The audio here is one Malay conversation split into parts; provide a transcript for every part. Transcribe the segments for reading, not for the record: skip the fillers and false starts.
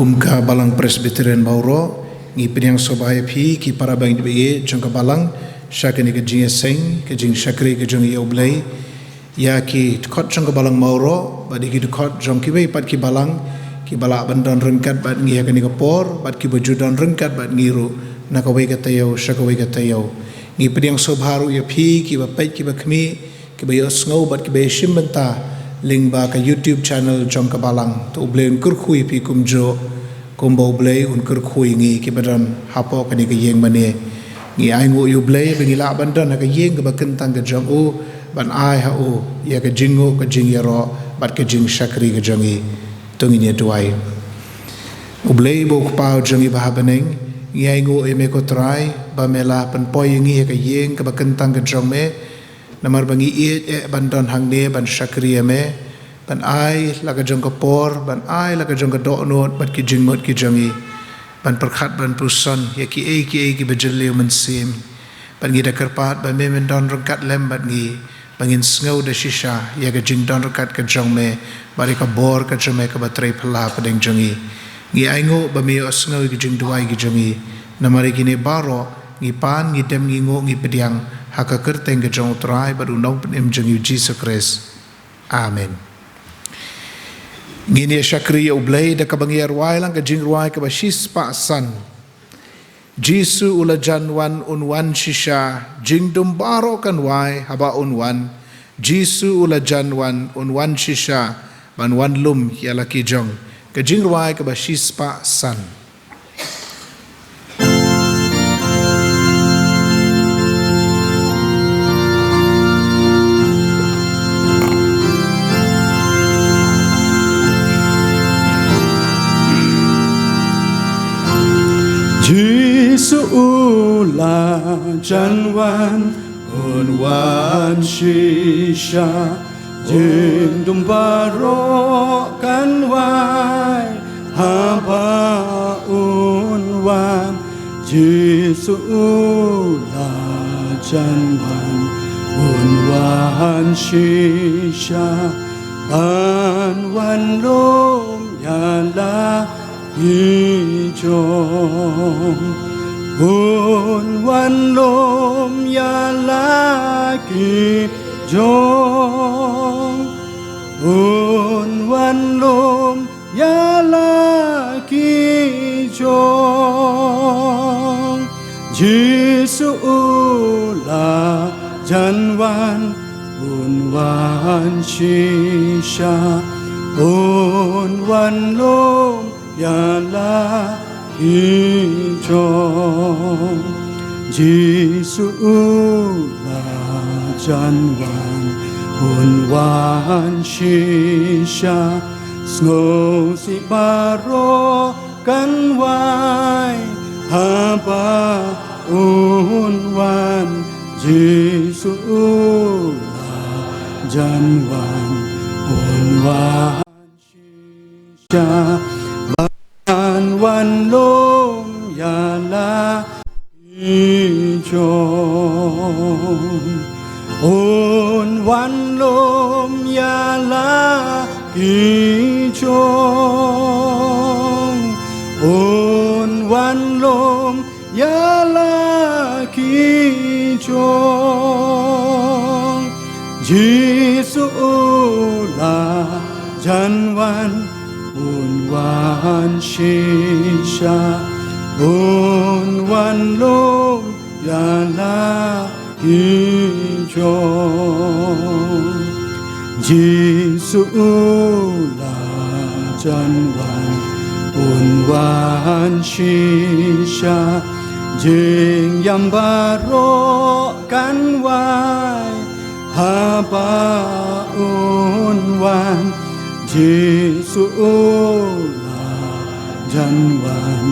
kumka Balang Presbyterian Mawroh ngi penyang sobaya phi ki para bangeit jongka Balang syakani ke Jingiaseng ke Jinghikai ke U Blei ya ki khot jongka Balang Mawroh badi ki khot jong kiwei pat ki Balang ki bala bandan rengkat bat ngi yakani ke por bat ki bajudan rengkat bat ngiru nakawei katayau syakawei katayau ngi penyang sobharu ya phi ki bapai ki bakmi ki bayo sngo bat ki bayshim Bynta link ba ka YouTube channel jongka Balang to Blei kyrkhu pi kumjo kumbo Blei kyrkhu ngi ki badan hapo kani ke yeng mane ngi aingo U Blei bengi la bandan ka yeng ka bakentang ka jong u ban ai ha u ya ka jingo ka jingyaro bat ka jing shakri ka jongi tungi ne tuai U Blei bo pa jongi ba habeneng ngi aingo e me ko trai ba mela pan poi ngi ka yeng ka bakentang ka jong me namar bangi e bandan hang ne ban shakri me ban ai la ka jong ka por ban ai la ka jong ka do not bat ki jingot ki jongi ban perkhat ban pusan ya ki ki bajel Lyndan Syiem ban ngi da kerpat ban me don rengkat lem bat ngi bangin sngo da shisha ya ka jing don rengkat ka jong me bari ka bor ka jong me ka batrai phala padeng jongi ngi aingo ba me sngo ki jing duai ki jongi namari ki ne baro ngi pan ngi dem ngi ngo ngi pediang haka kerteng ka jong trai baru Nongkren I jong Jesus Christ amen ngini syakri U Blei da kabangiar wai lang ka jingruai ka basis pa san Jisu ula janwan unwan shisha jingdum baro kan wai haba unwan Jisu ula janwan unwan shisha ban wan lum yala ki jong ka jingruai ka basis pa san Jisu ula janwan unwan shisha jingdum baro kan wai haba unwan Jisu ula janwan unwan shisha ban lom yala hijong wan lom ya lagi jong wan lom ya lagi jong Jisu ula janwan wan shisha wan lom yala hijong Jisu ula janwan unwan shisha sngo si baro kan wai haba unwan Jisu ula janwan unwan shisha wan lom yala hijong wan lom yala hijong wan lom yala hijong Jisu ula janwan unwan shisha unwan lom yala hijong Jisu ula janwan unwan shisha jing yang baro kan wai haba unwan Jisu ula janwan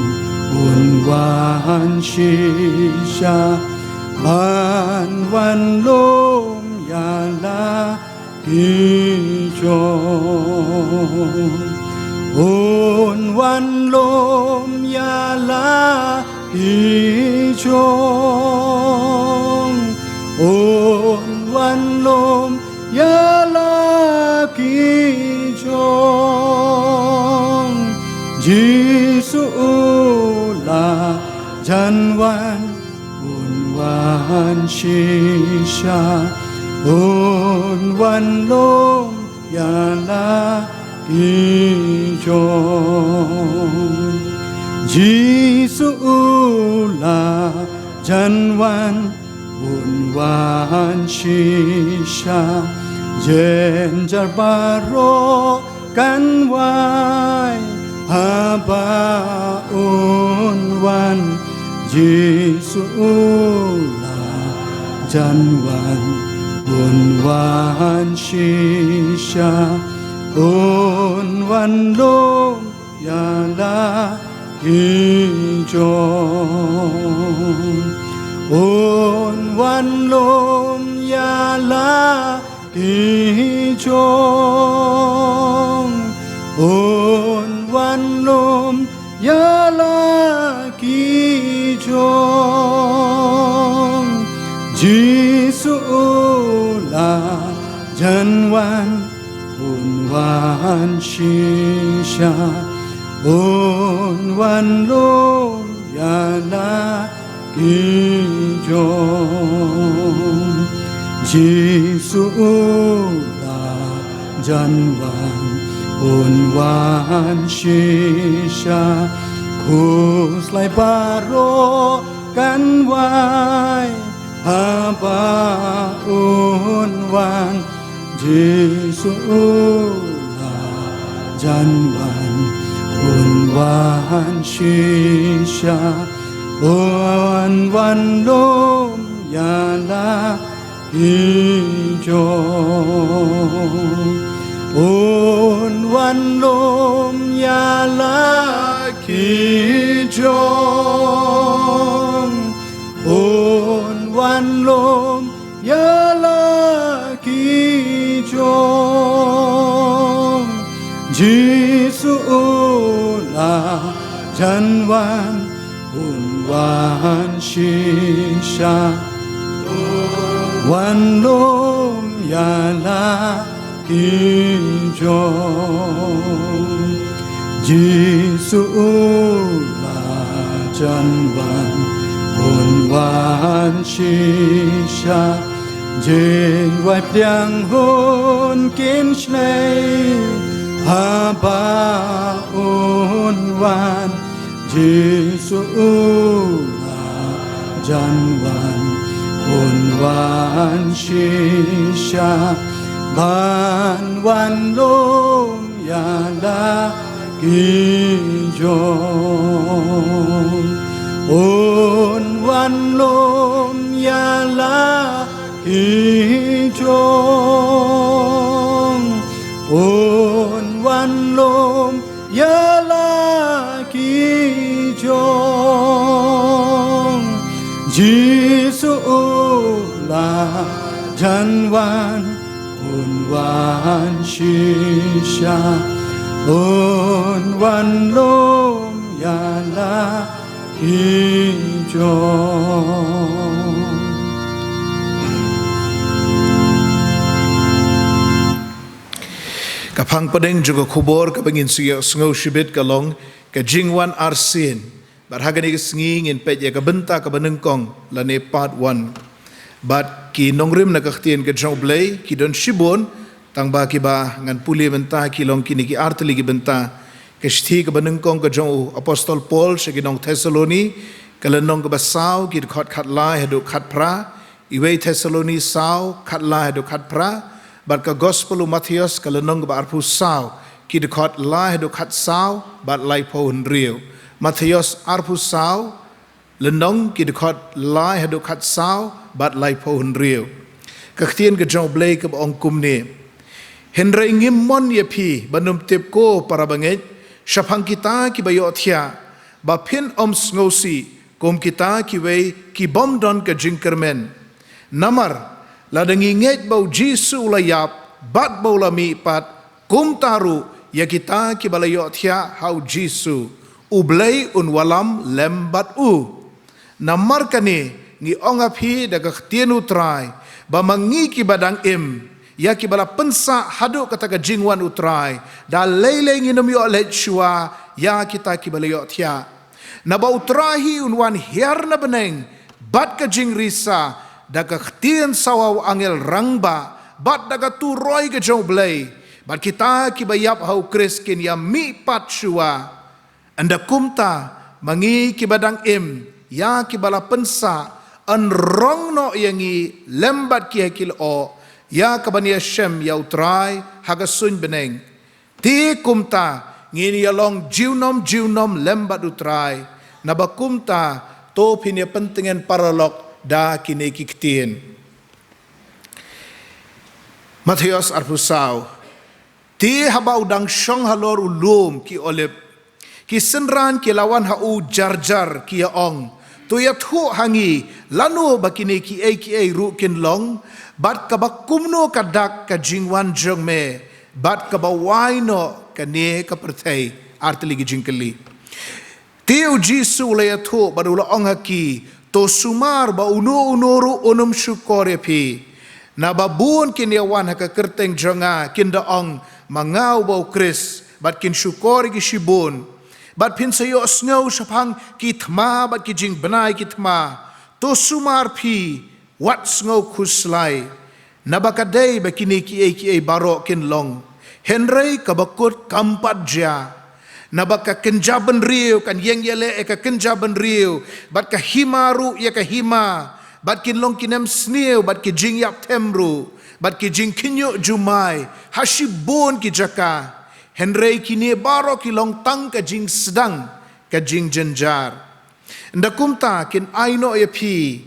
unwan shisha ban wan lom yala hijong wan lom yala hijong wan lom yala hijong la janwan unwan shisha unwan lom ya la kijong Jisu la janwan unwan shisha jenjar baro kan wai haba unwan Jisu la janwan unwan shisha unwan lom ya la kijong unwan lom ya la kijong unwan lom ya la kijong Jisu la janwan unwan shisha unwan lom ya la kijong Jisu la janwan unwan shisha kuslai baro kan wai haba unwan Jisu la janwan unwan shisha unwan lom ya la kijong unwan lom ya la kijong unwan lom ya la kijong Jisu la janwan unwan shisha unwan lom ya la kijong Jisu la janwan unwan shisha jeng wai pliang hun kin shlei haba unwan Jisu la janwan unwan shisha ban wan lom ya la kijong unwan lom ya la kijong unwan lom ya la kijong Jisu la janwan unwan shisha unwan lom ya la kijong Kapang pedeng juga kubur kapengin suya sengau shibit kalong ke Jingwan Arsien barhagani ke sengi ngin pet ya ke Bynta ke benengkong lane part 1 bat ki nongrim na kaktien ke U Blei ki don shibon tang ba ki ba ngan puli Bynta ki long kini ki artli ki Bynta ke shti ke benengkong ke jong apostol Paul se ki nong Thessaloni ke lenong ke basau ki khot khat la hedu khat pra iwei Thessaloni sau khat la hedu khat pra bat ka gospel Matthias ka lenong ba arpu sao ki de khot la hedu khat sao bat lai po rio Matthias arpu sao lenong ki de khot la hedu khat sao bat lai po rio ka ktien ka U Blei ka ong kum ni henre ngim mon ye phi banum tip ko para bangeit shapang kita ki bayo thia ba phin om sngosi kom kita kiwei ki bom don ka jingkren namar ladangi nget bau Jisu la yap bat bau la mi pat kum taru ya kita ki balayo thia hau Jisu U Blei un walam lembat u namar kani ngi onga phi daga khtian U Trai ba mangi ki badang im ya ki bala pensa hadu kata ka Jingwan U Trai da lele ngi nom yo let shua ya kita ki balayo thia Na ba utrahi unwan hiar na beneng, bat ka jing risa, daga ktien sawaw angel rangba, bat daga tu roy ka U Blei, bat kita kibayap hau kris kin ya mi pat shua, anda kumta mangi kibadang ya kibala pensa, an rong no yangi lembat ki hakil o, ya kabania shem ya U Trai haga sun beneng, ti kumta ngini yalong jiunom lembat U Trai, nabakumta to pinya pentingan paralog da kini kiktien. Matius arpusau, ti haba udang shong halor ulum ki olip, ki senran ki lawan hau jar ki ong, tu ya thu hangi lanu bakini ki ai ru kin long, bat kabakumno kadak ka jingwan jong me, bat kabawaino ka ne ka pertai artili ki jingkeli. Tiu jisu le thu badula ong haki to sumar ba unoru unum syukore pi na babun kin yawan haka kerteng jonga kin da ong mangau bau kris bat kin syukore ki shibun bat pin sayo snow shapang ki thma bat ki jing benai ki thma to sumar pi wat snow kuslai na bakadai bakini ki ai baro kin long henry kabakut kampat ja na baka kenjaban riu kan yang yele eka kenjaban riu bat ka himaru ya ka hima bat kin long kinem sneu bat ki jing yap temru bat ki jing kinyo jumai hashibon ki jaka henry kini baro ki long tang ka jing sedang ka jing jenjar ndakumta kin aino ya pi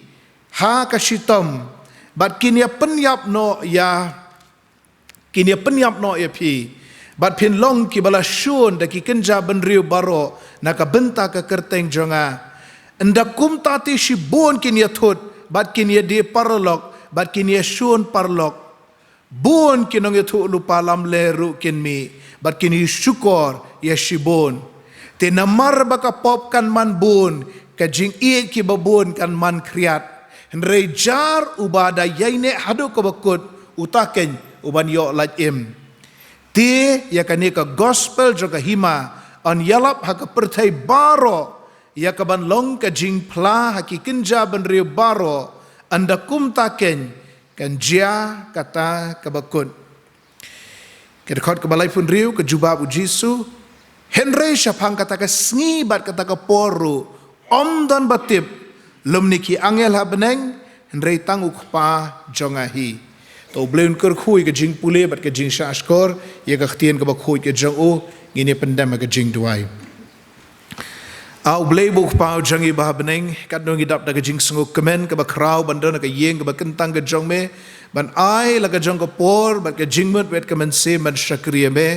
ha ka shitom bat kin ya penyap no ya pi bat pin long ki bala shun da ki kenja benriu baro na ka benta ka kerteng jonga nda kum tati shibon kin ya thut bat kin ya di parlok bat kin ya shun parlok bun kin ong ya thu lupa lam leru kin mi bat kin ya syukor ya shibon te namar baka pop kan man bun ka jing i ki babun kan man kriat henrei jar ubada yaine hadu ka bakut utaken uban yo laj ti ya kani ka gospel juga hima an yalap ha ka pertai baro ya ka ban long ka jing pla ha ki kenja ban riu baro anda kum taken kan jia kata ka bakun ke khot ka balai pun riu ke jubab jisu henry shapang kata ka sngi bat kata ka poru om dan batip lum niki angel ha beneng henry tang ukpa jongahi to bleun kyrkhu ke jing pule bat ke jing shashkor ye ka htien ka bakhu ke jang o ngini pendam ke jing duai au blei buk pau jangi ba beneng kat ngi dap da ke jing sungu kemen ka bakrau bandon ka yeng ka bakentang ke jong me ban ai la ka jong ka por bat ke jing mut wet ka men se man shakriya me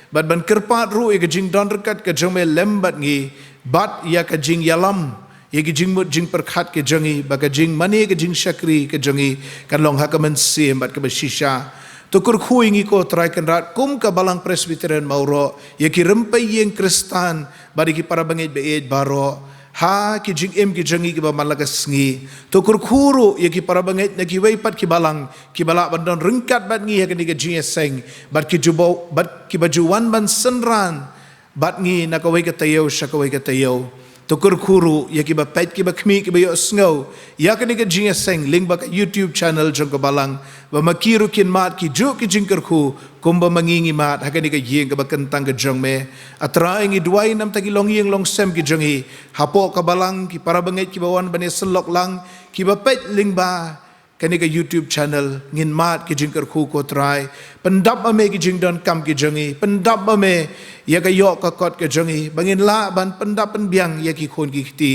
bat ban kirpat ru ke jing don rekat ke jong me lembat ngi bat ya ka jing yalam ye ki jing mut jing perkhat ke jangi baka jing mani ke jing shakri ke jangi kan long hakaman sim bat ke shisha to kyrkhu ingi ko trai kan rat kum ka Balang Presbyterian Mawroh ye ki rempai yeng kristan bari ki para bangeit beet baro ha ki jing ki jangi ki ba malaga sngi to kyrkhu ye ki para bangeit na kiwei pat ki balang ki balak bandon ringkat bat ngi ha ke jingiaseng bat ki jubo bat ki bajuan ban senran bat ngi na kawai ka tayo shakawai ka tayo to kyrkhu ya ki ba pet ki ba khmi ki ba yo sngo ya ka ni ka jingiaseng link ba ka YouTube channel jong ka balang ba makiru kin mat ki ju ki jing kyrkhu kumba mangingi mat ha ka ni ka yeng ka ba kentang ka jong me atra ngi duai nam ta ki long yeng long sem ki jong hi hapo ka balang ki para bangeit ki bawan bane selok lang ki ba pet link ba kani ka YouTube channel ngin mat ki jing kyrkhu ko trai pendap ame ki jing don kam ki jongi pendap ame ya ka yo ka kot ki jongi bangin la ban pendap pen biang ya ki khon ki ti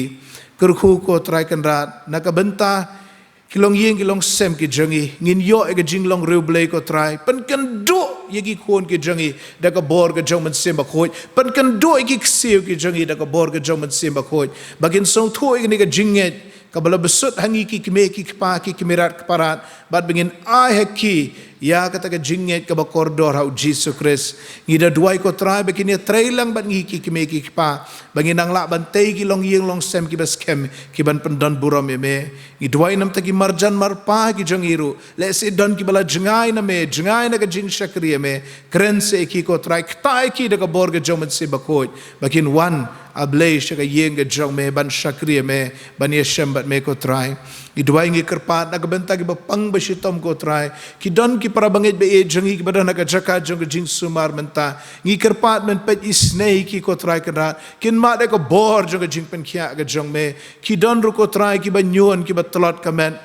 kyrkhu ko trai kan rat na ka benta kilong yeng kilong sem ki jongi ngin yo ka jing long U Blei ko trai pen kan do ya ki khon ki jongi da ka bor ka jong man sem ba khoi pen kan do ki ksiu ki jongi da ka bor ka jong man sem ba khoi bagin song tho ni ka jinget kabala besut hangi ki kime ki kpa ki kimirat keparat bat bengin ai haki ya kata ka jinget ka bakordor hau Jesus Christ ngida duai ko trai begini trailang bat ngi ki kime ki kpa bengin ang la ban tei ki long yeng long sem ki baskem ki ban pendan buram me ngi duai nam ta ki marjan marpa ki jangiru le se don ki bala jengai na me jengai na ka jing shakri me kren se ki ko trai ktai ki da ka bor ga jomen se bakoj bakin wan Blei shaka yeng ke jong me ban shakri me ban yeshem bat me ko trai ki duai ngi kerpat na benta ki bapang basitom ko trai ki don ki para bangeit be jengi ki badan ka jaka jong ke jing sumar menta ngi kerpat men pet isnei ki ko trai kena kin ma de ko bor jong ke jing pen khia ke jong me ki don ru ko trai ki banyun ki batlot kamen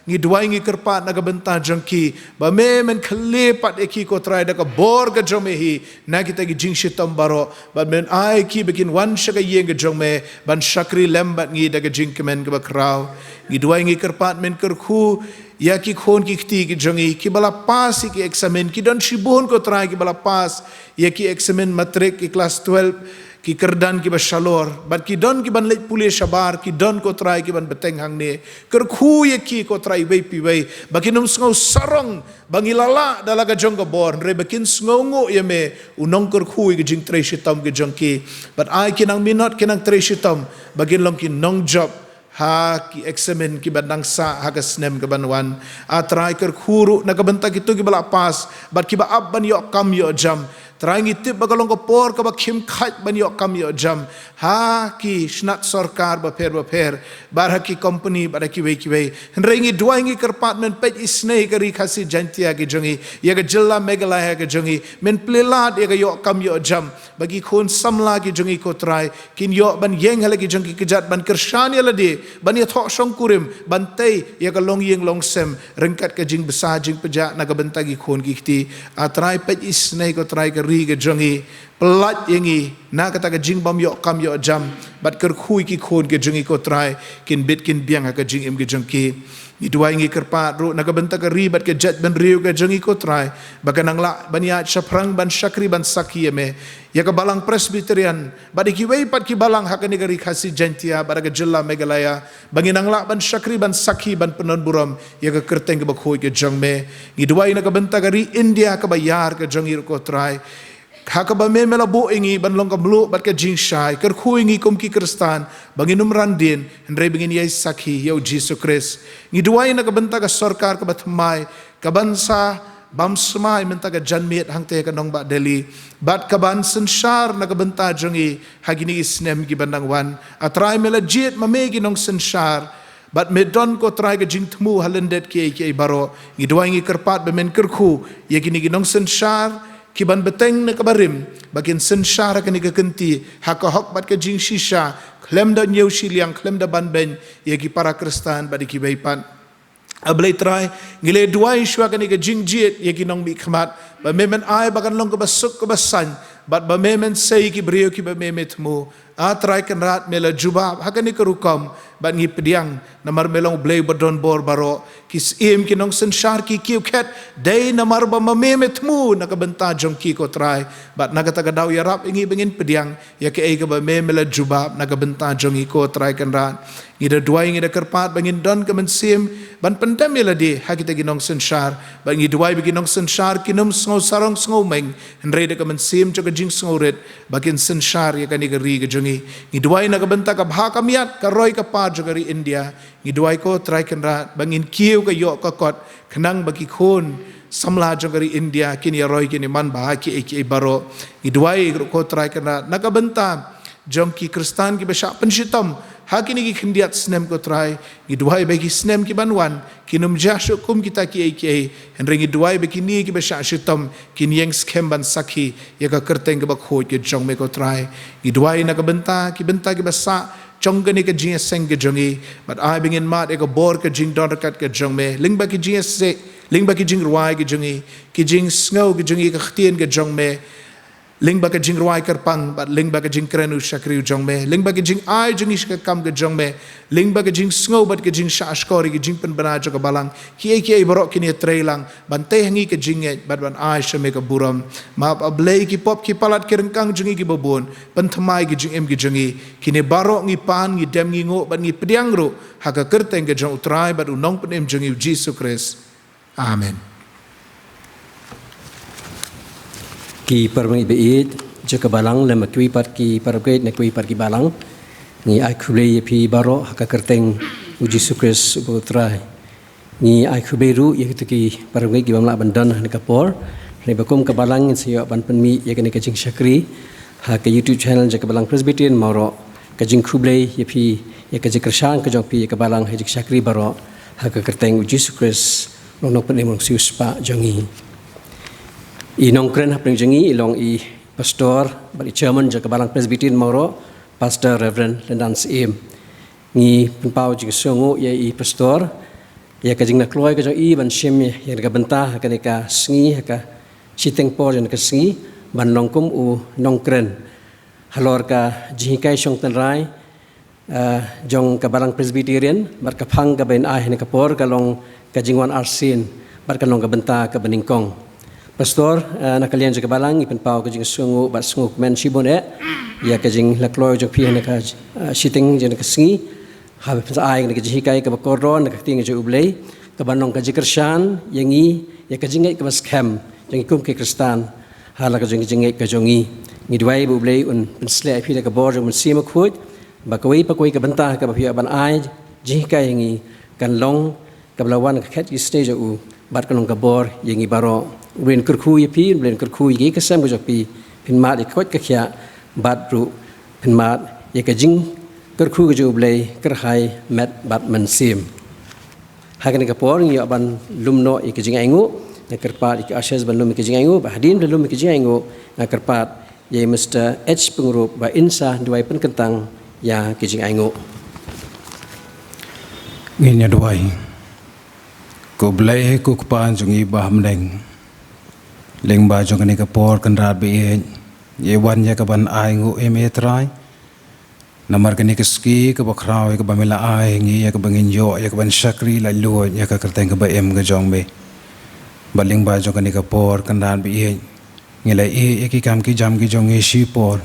ngi duai ngi kerpat na benta jong ki ba me men khlepat eki ko trai da ka bor ke jong me hi na kita ki jing shitom baro ba men ai ki begin wan shaka yeng ke jong me ban shakri lembat ngi da ke jing kemen ke bakrau ngi duai ngi kerpat men kyrkhu ya ki khon ki khti ki jongi ki bala pas ki examen ki don shibun ko trai ki bala pas ya ki examen matric ki class 12 ki kerdan ki basalor bat ki don ki ban lek pule shabar ki don ko trai ki ban beteng hang ne kyrkhu ye ki ko trai wei pi wei bakinum ngau sarong bangilala dalaga jong ko bor re bakin sngongo ye me unong kyrkhu ki jing tre shitam ki jong ki but ai kinang minot kinang tre shitam bagin long ki nong job ha ki examen ki bandang sa ha ka snem ka banwan a try kyrkhu na ka benta kitu ki bala pas bat ki ba ab ban yo kam yo jam try ngi tip bagalong ko por ka ba khim khat ban yo kam yo jam ha ki snat sarkar ba pher bar ha ki company ba ki wei ngi duai ngi kerpat men pej isnei ka ri khasi jantia ki jongi ya ga jilla megalaya ka jongi men plelat ya ga yo kam yo jam bagi khon samla ki jongi ko try kin yo ban yeng hala ki jongi kejat ban kershan ya lade ban ya thok song kurim ban tei ya ga long yeng long sem rengkat ka jing besar jing peja na ga bentagi khon ki khti a try pej isnei ko try ka ri ga jongi pelat yengi na kata ka jing bam yo kam yo jam bat kyrkhu ki khon ke jongi ko try kin bit kin biang ka jing im ke jongki ni duai ngi kerpat ru na ka benta ka ri bat ke jet ben riu ka jongi ko try bakanang la bania shaprang ban shakri ban saki me ya ka Balang Presbyterian badi kiwei pat ki balang hakani ka ri khasi jantia baraga jilla megalaya banginang la ban shakri ban saki ban penon buram ya ka kerteng ka bakhoi ke jong me ni duai na ka benta ka ri India ka bayar ka jongi ko try hakaba me mela bo ingi ban long ka blu bat ka jingshai kyrkhu ingi kum ki kristan banginum randin ndre bingin yai sakhi yo Jesus Christ ngi duai na ka benta ka sarkar ka batmai ka bansa bam smai menta ka janmet hangte ka nong ba Delhi bat ka ban sanshar na ka benta jongi hagini isnem gi bandang wan atrai mela jet mame gi nong sanshar bat medon ko try ka jingtmu halendet ke baro ngi duai ngi kerpat be men kyrkhu ye gini gi nong sanshar kiban beteng na kabarim bakin sensyara kani ka kenti haka hok bat ka jing shisha klem da nyeu shiliang klem da ban ben ye ki para kristan badi ki baipan ablay try ngile duai shwa kani ka jing jiet ye ki nong bi khmat ba memen ai bakan long ka basuk ka basan bat ba memen sei ki brio ki ba memet mu a try kan rat mela jubab hakani ka rukam ban ngi pediang namar melong blay badon bor baro kis im ki nong sensyar ki kiu khet dai namar ba mamemet mu nakabenta jong ki ko try bat nagata daw yarap ingi bengin pediang ya ke ai ka ba memela jubab nakabenta jong ko try kan rat ngi da duai ngi da kerpat bengin don ka mensim ban pendam mela di hakita gi nong sensyar ban ngi duai begi nong sensyar kinum sngo sarong sngo meng ndre da ka mensim cho ka jing sngoret bakin sensyar ya kani ga ri ga jongi ngi duai nakabenta ka bha ka miat ka roi ka pa jogari India ngi duai ko try kan rat bangin kiu ka yo ka kot khnang bagi khon samla jogari India kini roi kini man ba ki eki baro ngi duai ko try kan rat nakabenta jongki kristan ki besha penshitam hakini ki khindiat snem ko try ngi duai bagi snem ki banwan kinum jashu kum kita ki eki henri ngi duai bagi ni ki besha shitam kin yeng skem ban sakhi ya ka kerteng ka bakho ki jong me ko try ngi duai nakabenta ki basa chongani ka jingiaseng ke jongi but I bingin mat eko bor ka jing don kat ka jong me lingba ki jingruai ke jongi ki jing sngo ke jongi ka htien ke jong me lingba ka jingruai karpang but lingba ka jingkren u shakri u jong me lingba ki jing ai jongi ka kam ke jong me lingba ka jing sngo but ka jing shashkori ke jing pen bana jo ka balang ki borok kini trailang bante hangi ka jinget but ban ai shame ka buram ma ablay ki pop ki palat ki rengkang jongi ki babon penthamai ki jing em ki jongi kini barok ngi pan ngi dem ngi ngo ban ngi pediang ro haka kerteng ke jong utrai but unong pen em jongi Jesus Christ amen ki permai beit jaka balang lama kui par ki pargeit na kui par ki balang ni ai khulei pi baro haka kerteng uji sukres utrai ni ai khuberu ye ki pargeit ki bamla bandan na kapor ni bakum ka balang siyo ban penmi ye ka jing shakri haka YouTube channel jaka Balang Presbyterian Mawroh ka jingkhu blei ye phi ye ka jikrsan ka jong phi ye ka balang he jik sakri baro ha ka kerteng Jesus Christ Nongkren I siuspa jongi I Nongkren hapeng jongi ilong I pastor bali chairman ja ka Balang Presbyterian Mawroh Pastor Reverend Lyndan Syiem ngi penpau Jingiaseng ye I pastor ya ka jingna kloi ka jong I ban Syiem ye ka Bynta ka ne ka Sngi ka siteng por jan ka Sngi ban Nongkren U Nongkren halor ka Jinghikai shongtynrai jong ka Balang Presbyterian bar ka phang ka Bynta I ne ka por ka long KA JINGWAN ARSIEN bar ka long ka Bynta ka beningkong pastor nakalian jaga Balang ipen pau ka Jingiaseng bat senguk men sibon ya ka jing lakloi jong phi ne ka siteng jan ka Sngi ha sa ai ne ka Jinghikai ka bakoron ka ting U Blei ka banong ka jikrsan yangi ya ka jingai ka baskem jang ikum ke kristan hala ka jingai ka jongi ni duai U Blei un pensle phi ka bor jong sima khut ba ka wei pa koi ka Bynta ka ba phi ban ai Jinghikai yangi kan long ka belawan ka khat stage u bat ka long ka bor yangi baro ren kyrkhu ye phi ren kyrkhu ye ka sam ka jok pi pin mat khot ka khya bat ru pin mat ye ka jing kyrkhu ka U Blei kerhai met bat man sim hakan ka por ngi ban lumno ye ka jing aingu na kerpat ke ashes ban lum ke jing aingu ba hadin lum ke jing aingu na kerpat ye Mr. H pengrup ba insa duai pen kentang ya ke jing aingu Nginya duai ko Blei ko kpan jongi ba hamdeng leng ba jong ni ka por kan rat be ye wan ya ka ban ai ngu eme trai namar ka ni ka ski ka ba khrau ka ba mela ai ngi ya ka bangin yo ya ka ban sakri la lu ya ka kerteng ka ba em ga jong be baling ba jong ni ka por kan rat be ngi la e ki kam ki jam ki jong e shi por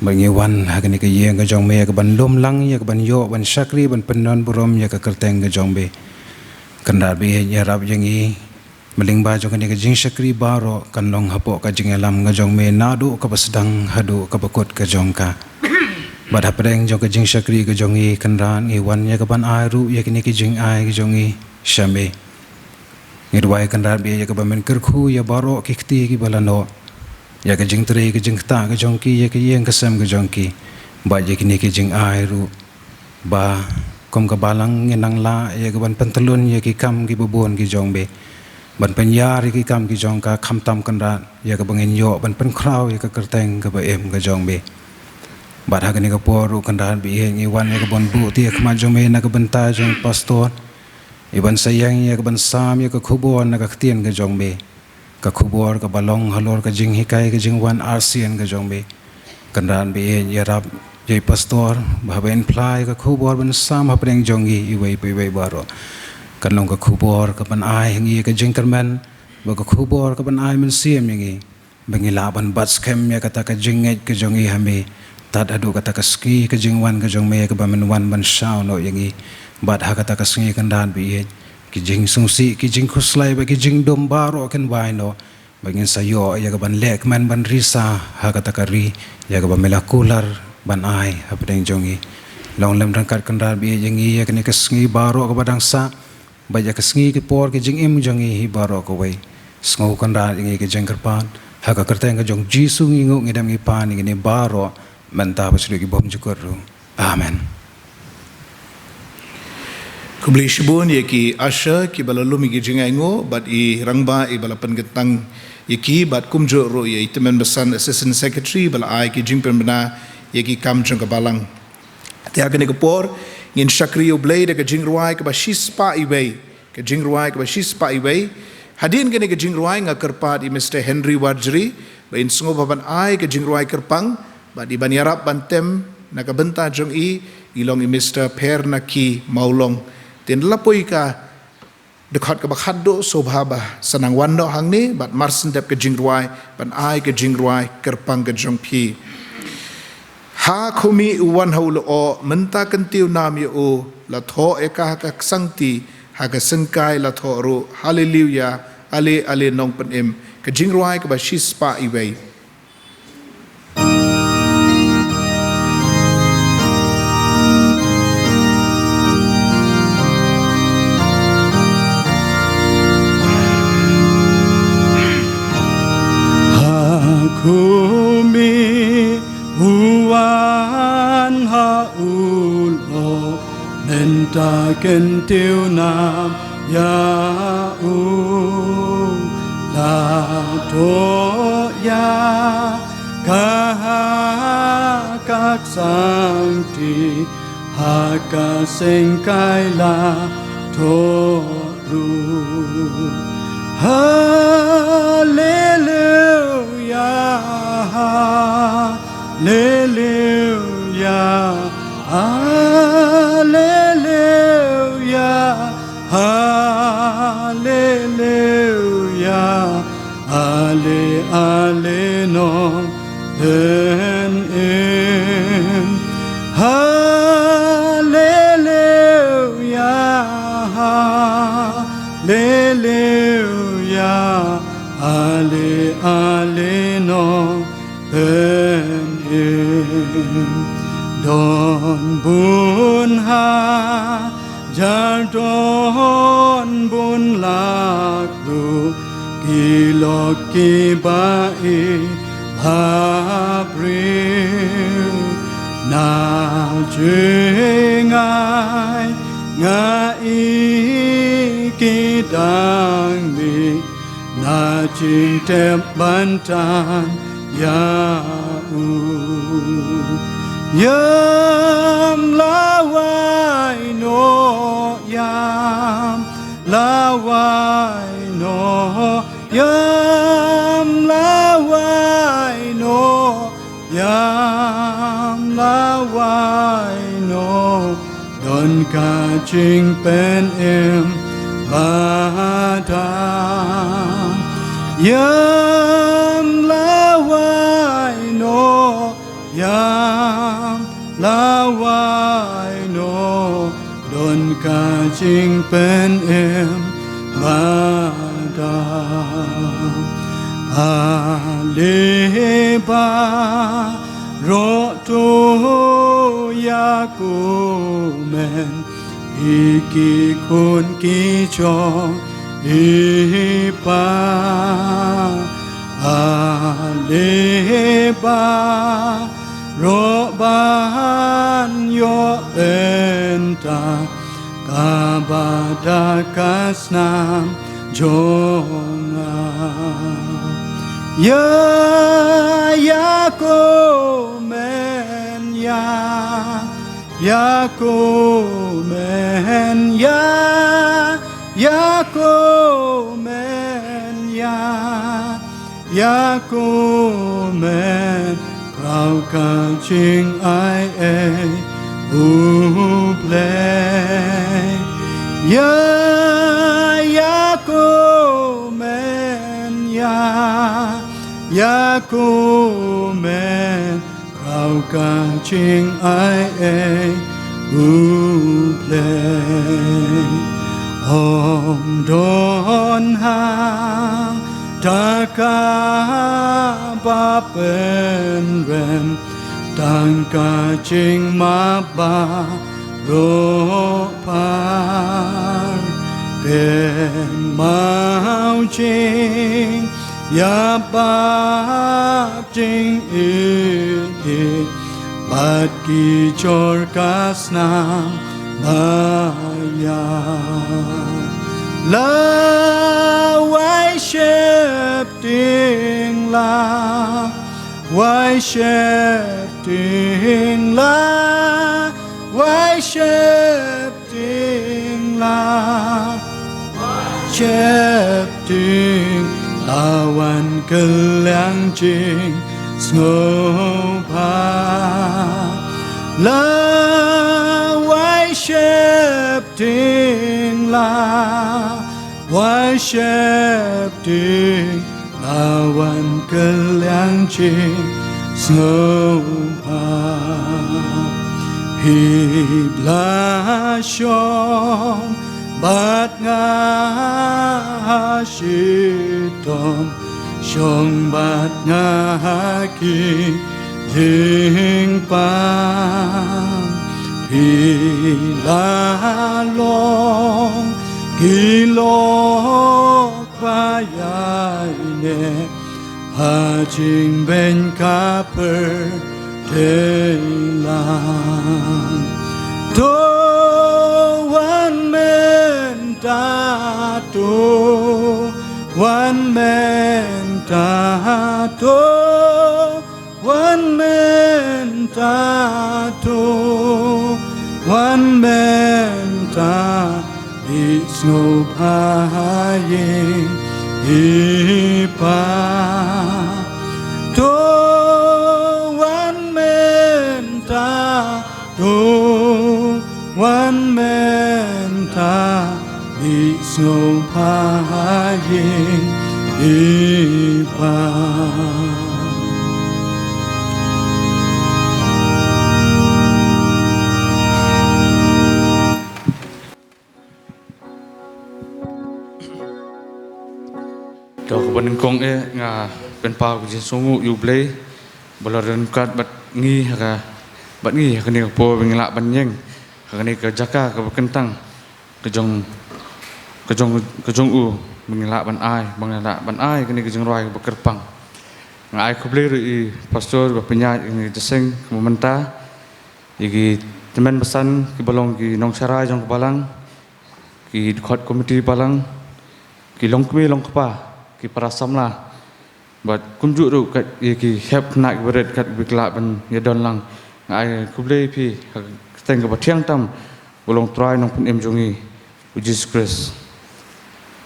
ba ngi wan ha ka ni ka ye ga jong me ya ka ban lum lang ya ka ban yo ban sakri ban penon burom ya ka kerteng ga jong be kan rat be ya rab yang i maling ba jong ni ka jing sakri baro kan long hapo ka jing alam ga jong me nadu ka basdang hadu ka bakot ka jong ka bad hapreng jong ka jing sakri ka jong I kan ran I wan ya ka ban ai ru ya ki ni ki jing ai ka jong I shame ngirwai kan ran be ya ka ba men kyrkhu ya baro ki kti ki balano ya ka jing tre ka jing ta ka jong ki ya ki yeng ka sam ka jong ki ba ya ki ni ki jing ai ru ba kom ka balang nginang la ya ka ban pantalon ya ki kam ki bubon ki jong be ban penyar ki kam ki jong ka kham tam kan ran ya ka bangin yo ban pen krau ya ka kerteng ka ba em ka jong be bat ha ka ni ka por kan ran bi ngi wan ya ka bon bu ti ka ma jong me na ka Bynta jong pastor iban sayang ya ka ban sam ya ka khubon na ka ktien ka jong be ka khubor ka balong halor ka Jinghikai ka jingwan ARSIEN ka jong be kan ran bi ya rap jai pastor baben plai ka khubor ban sam ha preng jong I wei pe wei baro kan long ka khubor ka ban ai ngi ka jingkren ba ka khubor ka ban ai man Syiem ngi bangila ban bat skem ya ka ta ka jingai ka jong I hame tad adu ka ta ka ski ka jingwan ka jong me ka ba man wan ban shau no ngi bat ha ka ta ka sngi kan dan bi ki jing sungsi ki jing khuslai ba ki jing dom baro kan wai no bangin sayo ya ka ban lek man ban risa ha ka ta ka ri ya ka ba mela cooler ban ai ha preng jong I long lem rangkat kan dan bi ngi ya ka ni ka sngi baro ka badang sa ba ya ka sngi ki por ki jing im jong I hi baro ko wei sngo kan dan ngi ki jeng kerpan ha ka kerteng ka jong jisu ngi ngu ngi dam ngi pan ngi ni baro manta ba sri ki bom jukur ru amen U Blei shibun ye ki asha ki balalum ki jingai ngo bat I rangba I balapan getang ye ki bat kumjo ro ye itemen besan assistant secretary bala ai ki jingpen bena ye ki kam jong ka Balang te agane ka por ngin sakri U Blei de ka jingruai ka ba shispa I wei ka jingruai ka ba shispa I wei hadin gane ka jingruai nga kerpat I Mr. Henry Warjri ba in sungo baban ai ka jingruai kerpang ba di ban yarap bantem na ka Bynta jong I ilong I Mr. Per na ki maulong tin lapoi ka dekat ka bakhado sobha ba sanang wando hang ni bat marsen dep ka jingruai ban ai ka jingruai kerpang ka jong phi ha khumi uwan haulo o menta kan tiu nam ye o la tho eka ka sangti ha ka sengkai la tho ro hallelujah ale ale nong pen em ka jingruai ka ba shispa I wei Kumi uwan ha cần tiêu nam ya u la to ya ca các sang ti ha ca sen kai la to ru hallelujah hallelujah hallelujah hallelujah ale ale no then in hallelujah hallelujah ale ale no then in don bun ha jar don bun lak ru ki lo ki ba e ha pri na jingai ngai ki dang mi na jing tem ban tan ya u yam la wai no yam la wai no yam la wai no yam la wai no don ka jing pen em ba da yam la wai no yam la wai no don ka jing pen em ba da ale ba ro to ya ku men iki kun ki cho i pa ale ba ro ban yo enta ka ba da kasnam jonga ya ko men ya ko men ya ko men ya ko men rao ka jing ai e u Blei ya ko men ya ko men rao ka jing ai e u Blei om don ha ta ka ba pen rem tang ka jing ma ba ro pa pen mau jing ya ba jing i bat ki chor kasna ba ya la wai shifting la wai shifting la wai shifting la shifting la wan kelang jing snow pa la wai shifting la wai shifting la wan kelang jing snow pa hi bla shom bat nga shitom shong bat nga ki jing pa hi la long ki lo pa yai ne ha jing ben ka per te lang to one man ta to one man ta to one man ta to one man ta is no paye ipa to one man ta to one man ta is no paye ipa. Dok ban kong nga pen pa ku songu U Blei balaran kat bat ngi ha bat ngi ha ni po bingla ban nyeng ha ni ke jaka ke kentang ke jong u bingla ban ai ke ni ke jong roi ke kerpang nga ai ku Blei ri pastor ba penyai ni deseng mementa igi teman pesan ki balong ki Nongkren I jong Balang ki khot komiti Balang ki longkwe longkpa ki parasam lah, but kumjuk tu kat ki help nak berat kat biklak ban yadon lang, ngai ku Blei pi teng ke batiang tam, bolong try nong pun jongi, Jesus Christ,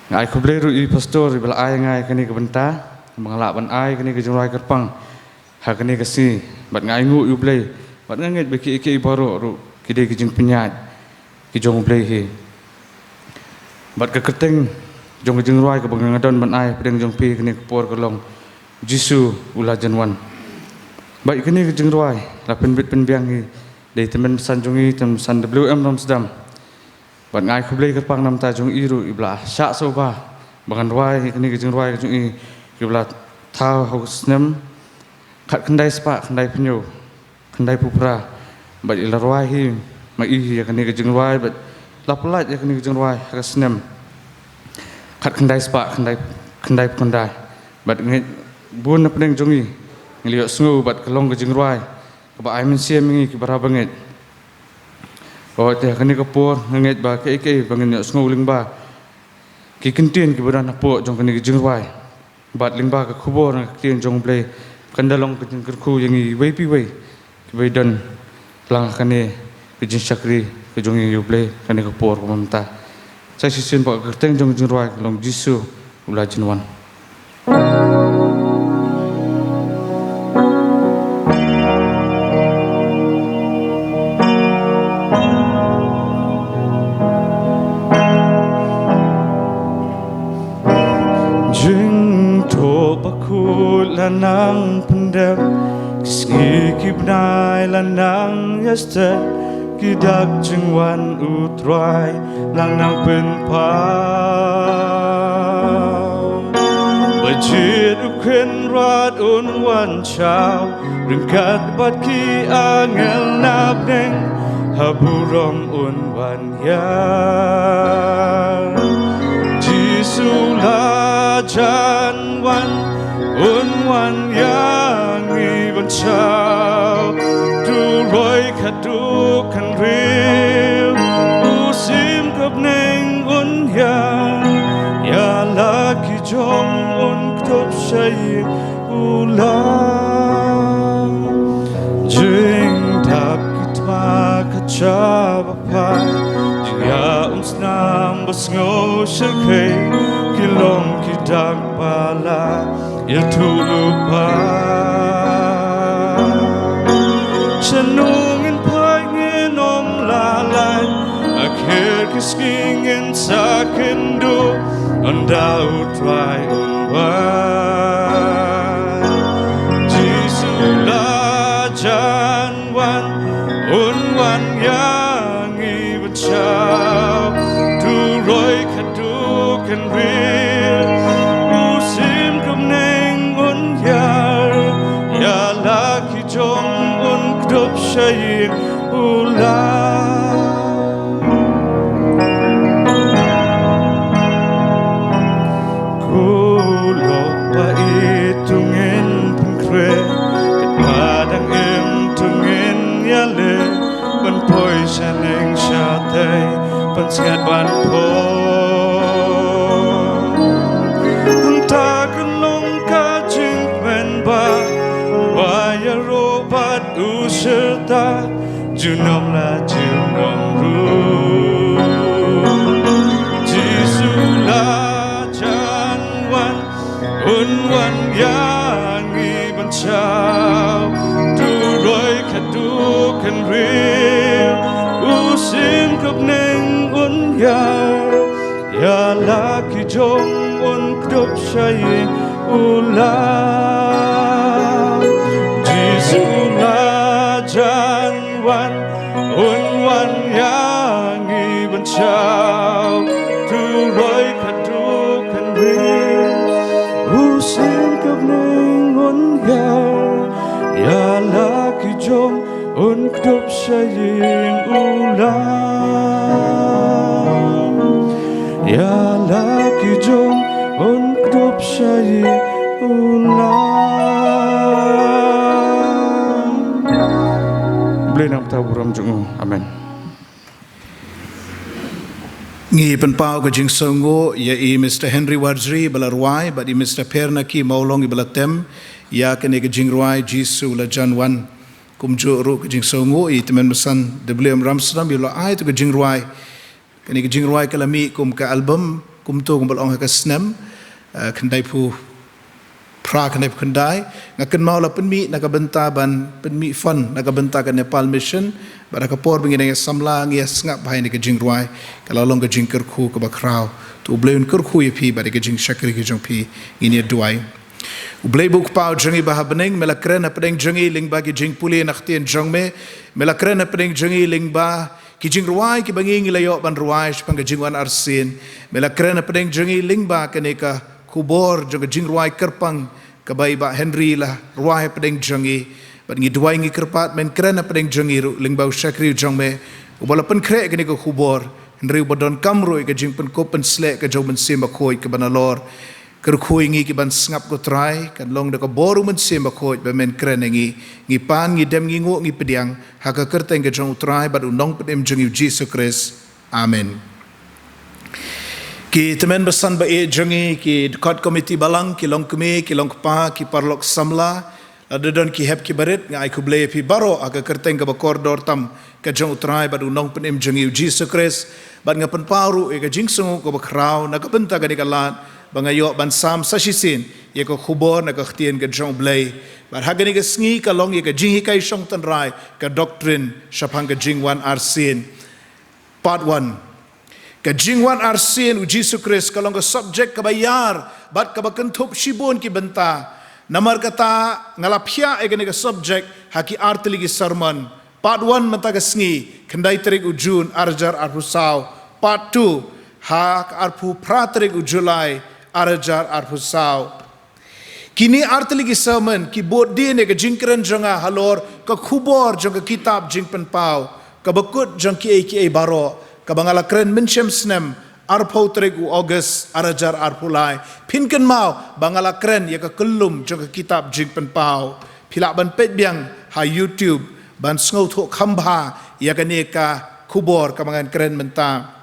ngai ku Blei ru I pastor bela ai ngai kini ke Bynta, mengalak ban ai kini ke jongrai kerpang, ha kini ke si, but ngai ngu U Blei, but ngai beki iki baru ru kide ke jeng penyat, ki jong Blei hi, but ke keteng jong jingruai ke bangadon ban ai pedeng jong pi kini por kelong jisu ula janwan baik kini ke jingruai la penbit penbiang hi dei temen san jongi tem san WM nom sedam ban ngai ku Blei kerpang nam ta jong iru ibla sya soba bangan ruai kini ke jingruai ke jong I ibla thau hausnem khat khandai spa khandai penyo khandai pupra bat ila ruai hi mai hi kini ke jingruai bat lapelat ya kini ke jingruai hasnem khat khandai spa khandai khandai bat ngai bun na pedeng jongi ngeliok sngu bat kelong ke jingruai ke ba Lyndan Syiem ngi ki bara bangeit oh te kani ke por nget ba ke bangin sngu lingba ki kentin ki bara na po jong kani ke jingruai bat lingba ke khubor tin jong Blei kandalong ke kyrkhu yang I wei pi wei ki wei dan lang kani ke jing sakri ke jong U Blei kani ke por ko mamta saya sisin pak kerteng jong jingruai long jisu ula jinwan jing to bakul lanang pendem Sngi kibnai lanang yaste kidak jingwan U Trai lang nang pen pau bajit ukhen rat un wan chao ringkat bat ki angel nabeng haburom un wan ya jisu la jan wan un wan yang I ban chao tu roi khatu kan ril usim kap neng un ya la ki jong un top shay ula jing tap kitma kacha bapa ya snam basngo shakhe kilong kidak pala il tulupa Chanungin pagin om lalay Akhir kiskingin sa kendo Anda U Trai unwan Jisu la janwan Unwan yang ibachao Turoy kadukan real Usim kumneng unyar Ya laki jong Dop syair ulang Kulok pa itungin pengkre Kat padang im tungin yale Ban poi shaneng shate panskat ban po anta kanong ka jingkren ba waya robat userta junom la junom ru jisula janwan unwan yang iban chao tu roi khatu kan ri usim kap neng un ya la ki jong un kdop shai ula jisula janwan unwan yang iban chao tu roi khatu kan ri usim kap neng un ya la ki jong un kdop shai ula ya la ki jong un kdop shai ula Blei nam ta buram jungu amen Ngi penpau ke jing songo ya i Mr. Henry Wadzri balarwai but i Mr. Pernaki maulong i balatem ya kene ke jing ruai jisu la janwan kumjo ru ke jing songo i temen mesan WM Ramsram bila ai tu ke jing ruai kene ke jing ruai kalami kum ke album kum tu kum balong ke snem kendai pu pra kene kendai ngaken mau la penmi nak benta ban penmi fun nak benta ke Nepal mission bara kapor bingin yang samla ngi sngap bahai ni ke jing ruai kalau long ke jing kyrkhu ke bakrau tu bleun kyrkhu ye pi bara ke jing shakri ke jong pi ini duai U Blei buk pau jangi bahabening melakren apeng jangi ling ba ki jing puli naktien jong me melakren apeng jangi ling ba ki jing ruai ki bangi layo ban ruai pang jingwan arsien melakren apeng jangi ling ba kaneka kubor jong jing ruai kerpang kabai ba Henry la ruai apeng jangi ban ngi duai ngi kerpat men kren apeng jangi ling ba shakri jong me ubalapan kre kaneka kubor Henry bodon kamroi ke jing pen kopen slek ke jong men sim ba khoi ke banalor kyrkhu ingi ki ban sngap ko trai kan long de ko boru men sim ba khoi ba men kren ngi pan ngi dem ngi ngo ngi pediang ha ka kerteng ke jong trai ba unong pedem jong Jesus Christ amen ki temen besan ba e jongi ki khot committee balang ki long kme ki long pa ki parlok samla ada don ki hep ki barit ngai ku blei pi baro aga kerteng ke ba koridor tam ke jong trai ba unong pedem jong Jesus Christ ba ngapen paru e ke jingsung ko ba krau na ka benta ga dikalat bangayo ban sam sashisin ye ko khubor na ka htien ke jong blei bar hagani ke sngi ka long ye ke jinghikai shongtynrai ka doctrine shaphang ke jingwan arsien part 1 ke jingwan arsien u Jesus Christ ka long ka subject ka bayar bat ka bakentup shibon ki benta namar kata ngalapia e ke subject haki artli ki sermon part 1 mata ke sngi kendai terik ujun arjar arhusau part 2 hak arpu pratrik ujulai arajar arpusau kini artli ki sermon ki bod din ke jingkren jonga halor ka khubor jonga kitab jingpen pau ka bakut jong ki baro ka bangala kren menchem snem arpau trek u August arajar arpulai pinken mau bangala kren ya ka kelum jonga kitab jingpen pau pilak ban pet biang ha YouTube ban sngo tho khamba ya ka ne ka khubor ka bangan kren menta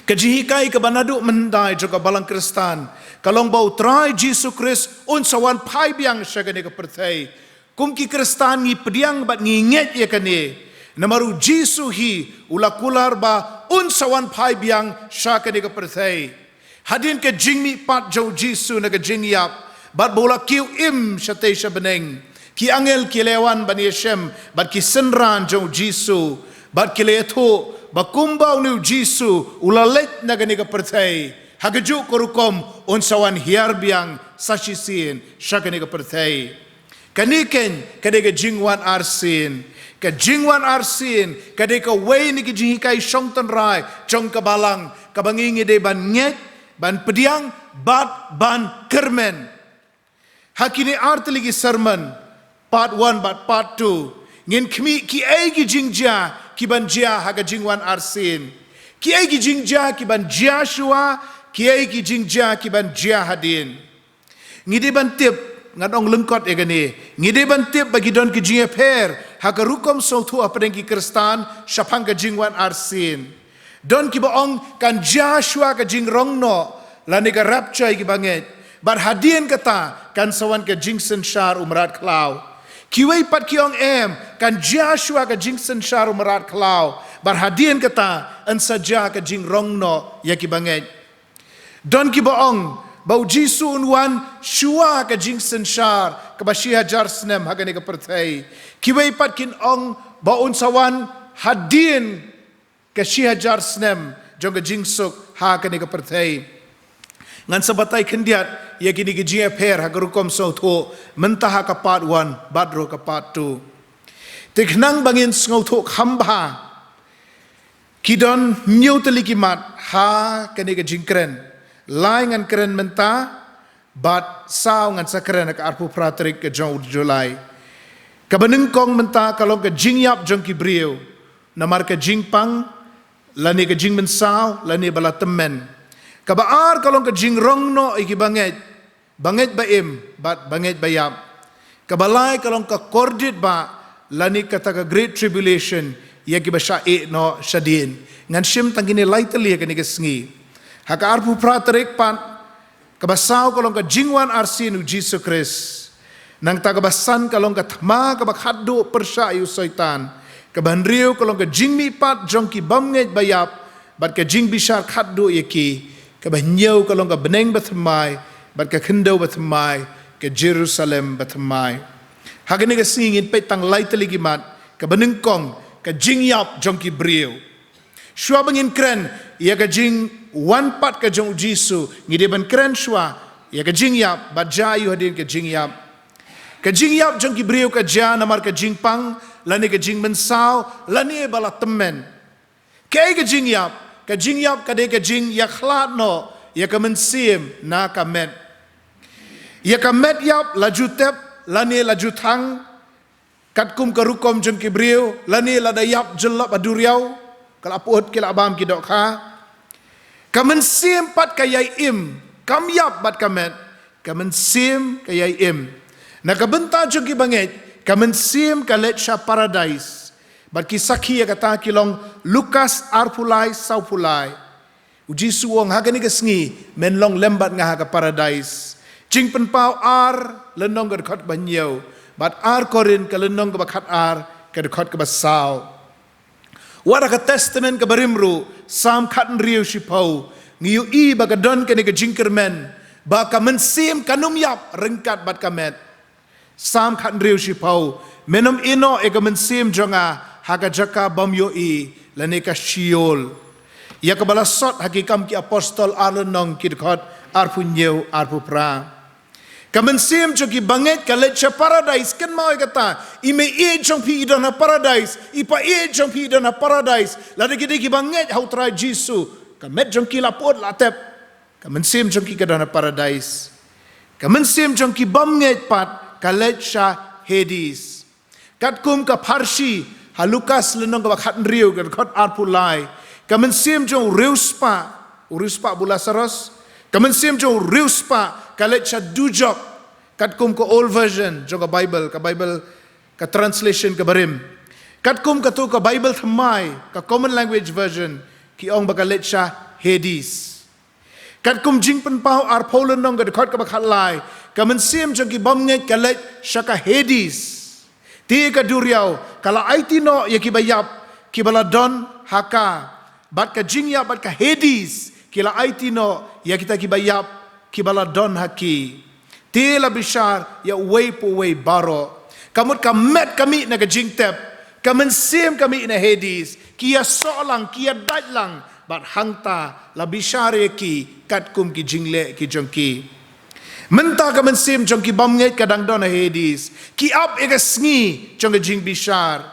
ke Jinghikai ke banaduk mendai juga balang kristan kalong bau trai Jesus Christ un sawan pai biang syagane ke perthai kum ki kristan ngi pediang bat ngi nget ye kane namaru Jesus hi ulakular ba un sawan pai biang syagane ke perthai hadin ke jingmi pat jau Jesus na ke jingyap bat bola kiu im syate syabeneng ki angel ki lewan ban yeshem bat ki senran jau Jesus bat ki leto bakumbau ni Jisu ulalet nagani ka perthai hagaju korukom onsawan hiarbiang sashisin shagani ka perthai kaniken kadega jingwan arsien ka jingwan arsien kadega wei ni ki jinghikai shongtynrai jong ka balang ka bangingi de ban nget ban pediang bat ban kermen hakini artli ki sermon part 1 bat part 2 ngin kmi ki ai ki jingja kiban jia haga jingwan arsien kiai ki jingja kiban jia shua kiai ki jingja kiban jia hadin ngide ban tip ngadong lengkot egani ngide ban tip bagi don ki jia per hagarukom sotu apeng ki Kristan syapang ke jingwan arsien. Don ki baong kan Joshua ke jingrong no lani ke rapture ki bangeit. Bar hadien kata kan sawan ke jingsen syar umrat klau. Kiwei pat kiong kan Joshua ke jingsen syar umrat klau. Bar hadien kata an saja ke jingrong no ya ki bangeit. Don ki baong bau jisu unwan shua ke jingsen syar ke bashi hajar snem hagani ke pertai. Kiwei pat kin ong baun sawan hadien ke hajar snem jong ke jingsuk ha ke ni ke pertai. Ngan sabatai kendiat ya kini ke jia per hagarukom sauto mentah ke part 1 badro ke part 2. Tiknang bangin ngauto khamba kidon nyau telikimat ha ke ni ke jingkren. Lai ngan keren mentah bat sao ngan sakren ke arpu pratrik ke jong Julai. Kabanengkong mentah kalau ke jingyap jong ki brio namar ke jingpang lani ke jing mensau lani bala temen kabaar kalau ke jing rong no iki bangeit baim bat bangeit bayap kabalai kalau ke kordit ba lani kata ke great tribulation ya ki basha no shadin ngan shim tangini laitali ke ni ke sngi haka arpu pratrik pan kabasau kalau ke jingwan arsien u Jesus Christ nang tagabasan kalau ke thma kabakhatdo persya yu syaitan kabanriu kalau ke jingmi pat jong ki bamnget bayap bat ke jing bishar khaddu yeki kabanyau kalau ke beneng batmai bat ke khindau batmai ke Jerusalem batmai hagani ke singin petang laitali gimat kabanengkong ke jingyap jong ki briu shua bangin kren ya ke jing wan pat ke jong jisu ngide ban kren shua ya ke jingyap bat jayu hadin ke jingyap jong ki briu ke ja namar ke jingpang lani ke jing mensau lani bala temen ke jingyap kade ke jing ya khlat no ya ke mensiem na kamet ya kamet yap laju tep lani laju thang katkum karukom jong ki briu lani lada yap jelap aduriau kalaput kilabam ki dokha kamensiem pat kayai im kam yap bat kamet kamensiem kayai im na kabenta jong ki bangeit kamensim kalet sha paradise bat kisaki ya kata kilong Lukas arpulai saupulai uji suong hagani ke sngi menlong lembat ngah ke paradise jing penpau ar lenong ke khot banyau bat ar korin ke lenong ke bakat ar ke khot ke basau wara ke testament ke barimru sam khatn riu shipau ngiu I bagadon ke ni ke jingkermen ba kamensim kanum yap rengkat bat kamet sam khat riu shipau menom ino eka mensim jonga haga jaka bam yo I lane ka shiol ya ka balasot hakikam ki apostol arlenong ki khot arpunyeu arpupra ka mensim joki banget ka lecha paradise ken mau kata ime e jong pi idona paradise ipa e jong pi idona paradise lade ki banget hau trai jisu ka met jong ki lapot latep ka mensim jong ki kadana paradise ka mensim jong ki bamnget pat kalet sha Hades katkum ka parshi halukas lenong ka khat riu ka khot arpulai kamensim jong riuspa bulasaros kamensim jong riuspa kalet sha dujok katkum ka old version jong ka Bible ka translation ka barim katkum ka tu ka Bible thamai ka common language version ki ong bakalet sha Hades katkum jing penpau arpolen nong ka khot ka bakhalai kamensim jong ki bamnget kalet shaka Hades ti ka duriau kala aitino ya ki bayap ki baladon haka bat ka jingya bat ka Hades kila aitino ya kita ki bayap ki baladon haki ti la bishar ya way po way baro kamut kamet kami na ka jingtep kamensim kami na Hades ki ya solang ki ya datlang bat hangta la bishar ya ki katkum ki jingle ki jongki Menta ka mensim jong ki bamnget kadang don Hades ki up ega sngi jong jing bishar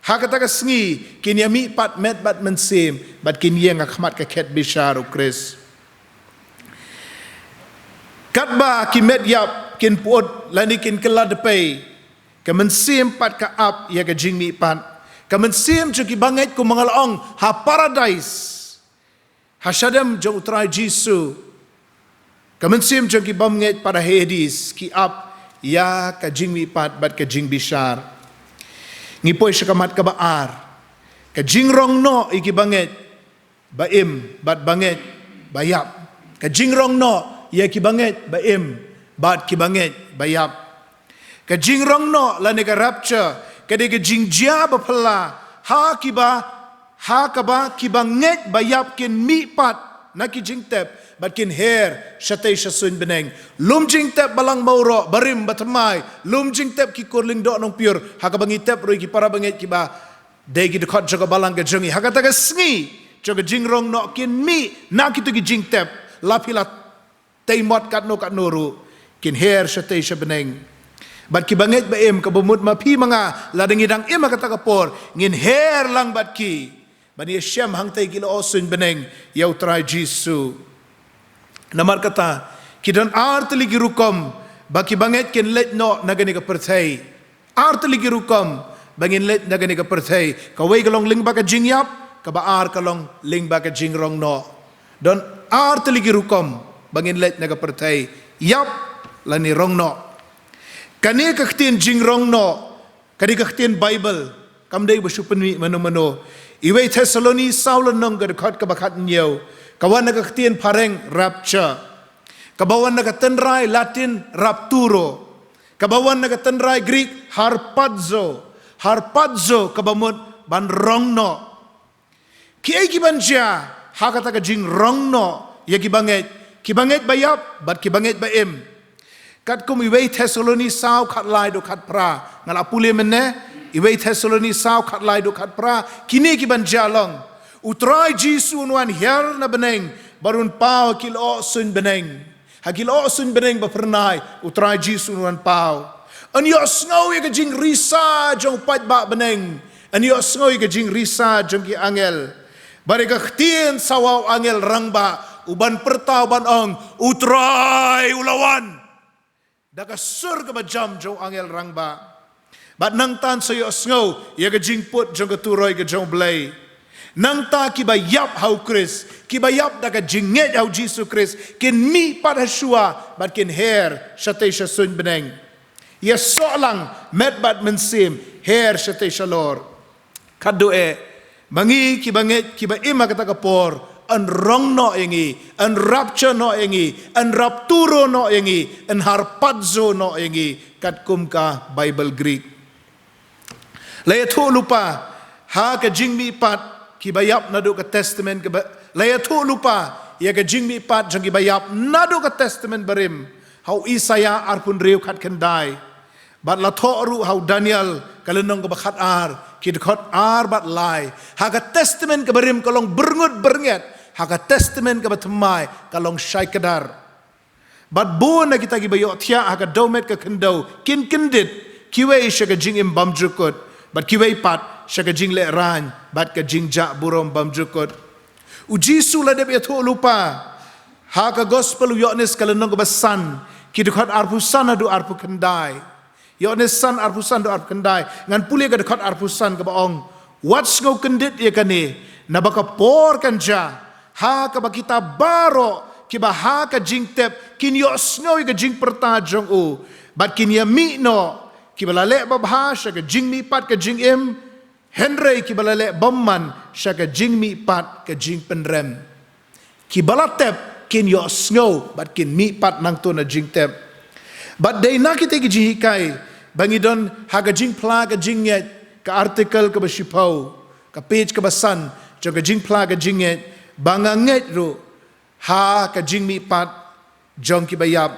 ha kata ka sngi kin yami pat met bat mensim bat kin yang akhmat ka ket bishar u Chris katba ki met yap kin puot lani kin kala de pay ka mensim pat ka up ya ka jing mi pat ka mensim jong ki banget ku mangalong ha paradise ha shadam jong utrai jisu kamensim jong ki bamnget pada Hades ki up ya ka jing mi pat bat ka jing bishar ngipoi syakamat ka baar ka jingrong no iki bangeit baim bat bangeit bayap ka jingrong no ya ki bangeit baim bat ki bangeit bayap ka jingrong no la ne ka rapture ka de ka jingjia ba phala ha ki ba ki bangeit bayap kin mi pat na ki jingtep bat kin her shatay shasun beneng lum jingtep balang mawroh barim batamai lum jingtep ki kurling do nong pure ha ka bangitep roi ki para bangeit ki ba de ki khot jaga balang ka jingi ha ka ta ka sngi jaga jingrong no kin mi na ki tu ki jingtep lapila taimot kat no ru kin her shatay shabeneng bat ki bangeit ba em ka bumut ma phi manga la dangidang em ka ta ka por ngin her lang bat ki bani shem hang tai kilo osun beneng U Trai jisu namar kata kidan artli girukom baki bangeit kin let no nagani ka perthai artli girukom bangin let nagani ka perthai ka wei kalong ling ba ka jingyap ka baar kalong ling ba ka jingrong no don artli girukom bangin let naga perthai yap lani rong no kani ka khtin jingrong no kani ka khtin bible kamdei basupani mano iwei Thessaloni saulan nong ga khot ka bakhat nyeu kawan naga khtin phareng rapture kabawan naga tenrai Latin rapturo kabawan naga tenrai Greek harpazo kabamut ban rong no ki banja hakata ka jing rong no ya ki bangeit bayap bat ki bangeit baim kat kum iwei Thessaloni sau khat lai do khat pra ngala pule menne iwei Thessaloni sau khat lai do khat pra kini ki banja long U Trai jisu nuan her na beneng barun pau kilo sun beneng hakilo sun beneng ba pernai U Trai jisu nuan pau an yo sngo ye jing risa jong pat ba beneng an yo sngo ye jing risa jong ki angel bare ka khtin sawaw angel rangba uban pertau ban ong U Trai ulawan daka sur ka jam jong angel rangba bat nang tan so yo sngo ye jing put jong ka turoi ka jong blei nang ta ki ba yap hau Chris ki ba yap daga jinget hau Jesus Chris kin mi pat hasua bat kin her shatay shasun beneng ya solang met bat mensim her shatay shalor kadu bangi ki banget ki ba ima kata kapor an rong no yengi an rapture no yengi an rapturo no yengi an harpadzo no yengi kat kum ka Bible Greek laya tu lupa ha ka jingmi pat kibayap nado ka testament laya tu lupa ya ka jingmi pat jang kibayap nado ka testament barim hau Isaya arpun reu khat kendai bat la thoru hau Daniel kalenong ka bakhat ar kid khot ar bat lai ha ka testament ka barim kalong bernget ha ka testament ka batmai kalong syai kedar bat bu na kita kibayo thia ha ka domet ka kendo kin kindit kiwei syaga jingim bamjukut bat kiwei pat syaga jing le ran bat ka jingja burom bamjukut ujisu la de beto lupa ha ka gospel Yohanes kalenong ka basan kidukhat arpusan adu arpu kendai Yohanes san arpusan do arpu kendai ngan pule ka dekat arpusan ka baong what's go kendit ye kani na baka por kanja ha ka bakita baro kiba ha ka jingtep kin yo snow ka jing perta jong u bat kin ya mi no kibalale babhasha ka jing mi pat ka jing im Henry kibalale bomman syaka jing mi pat ka jing penrem kibalatep kin yo snow bat kin mi pat nang to na jing tep bat day na kita ki jinghikai bangidon haga jing pla ka jingget ka artikel ka basipau ka page ka basan jo ka jing pla ka jingget banganget ro ha ka jing mi pat jong ki bayap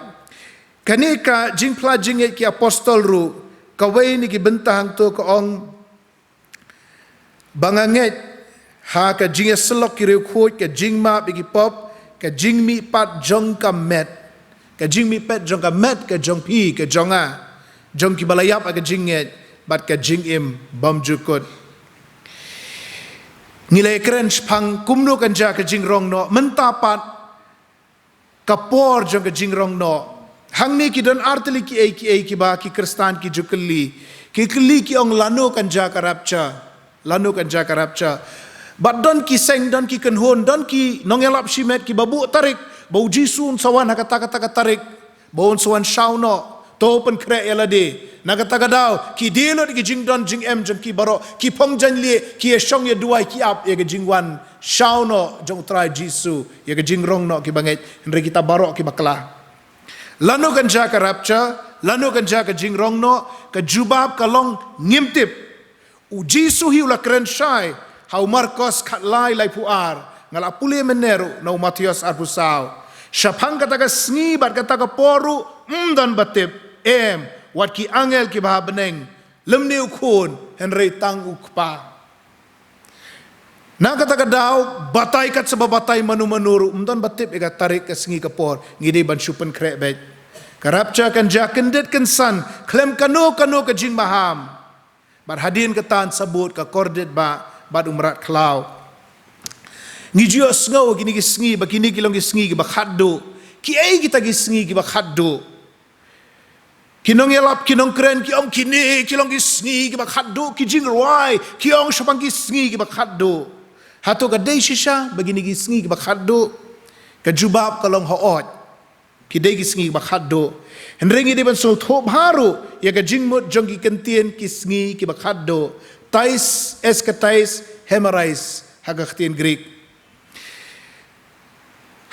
kani ka jing pla jingget ki apostol ro ka wei ni ki bentang to ka ong banganget ha ka jing selok ki khot ka jing ma bi ki pop ka jing mi pat jong ka met ka jing mi pet jong ka met ka jong pi ka jonga jong ki balayap ka jinget bat ka jing im bam jukut nilai keren phang kumno kan ja ka jing rong no mentapat kapor jong ka jing rong no hangni ki don artli ki ki ba ki kristan ki jukli ki ong lano kan ja ka rapcha bat don ki seng don ki kenhon don ki nongelap shimet ki babu tarik bau jisun sawan kata tarik bau sawan shau no to pen kre elade Nagatagadao ki dilot ki jingdon jing em jong ki baro ki phong jan lie ki shong ye duai ki ap ye jingwan shao no jong trai jisu ye jingrong no ki bangeit henre kita baro ki bakla. Lanu kan ja ka rapture, lanu kan ja ka jingrong no ka jubab ka long ngimtip. U jisu hi ula kren shai hau Marcos khat lai puar ngala pule meneru no Matius arbusau. Syapang kata ka sngi bat kata ka poru dan batip wat ki angel ki bah beneng lemni ukun henry tang ukpa. Na kata ka daw batai kat sebab batai manu-manuru dan batip ika tarik ka sngi ka por ngide ban supen krek bet. Karapcha kan jakendit kan san klem kanu ka jing maham. Bar hadin ketan sabut ka kordet bat umrat klau. Ngijio sngo gini ki sngi bakini kilong ki sngi ki bakhaddo ki ai kita ki sngi ki bakhaddo kinong yelap kinong kren ki om kini kilong ki sngi ki bakhaddo ki jingrai ki ong shopang ki sngi ki bakhaddo hato ka dei shisha bagini ki sngi ki bakhaddo ka jubab kalong hoot ki dei ki sngi ki bakhaddo henrengi de ban sul thop haru ya ka jingmut jong ki kentien ki sngi ki bakhaddo tais eskatais hemerais hagaktien Greek.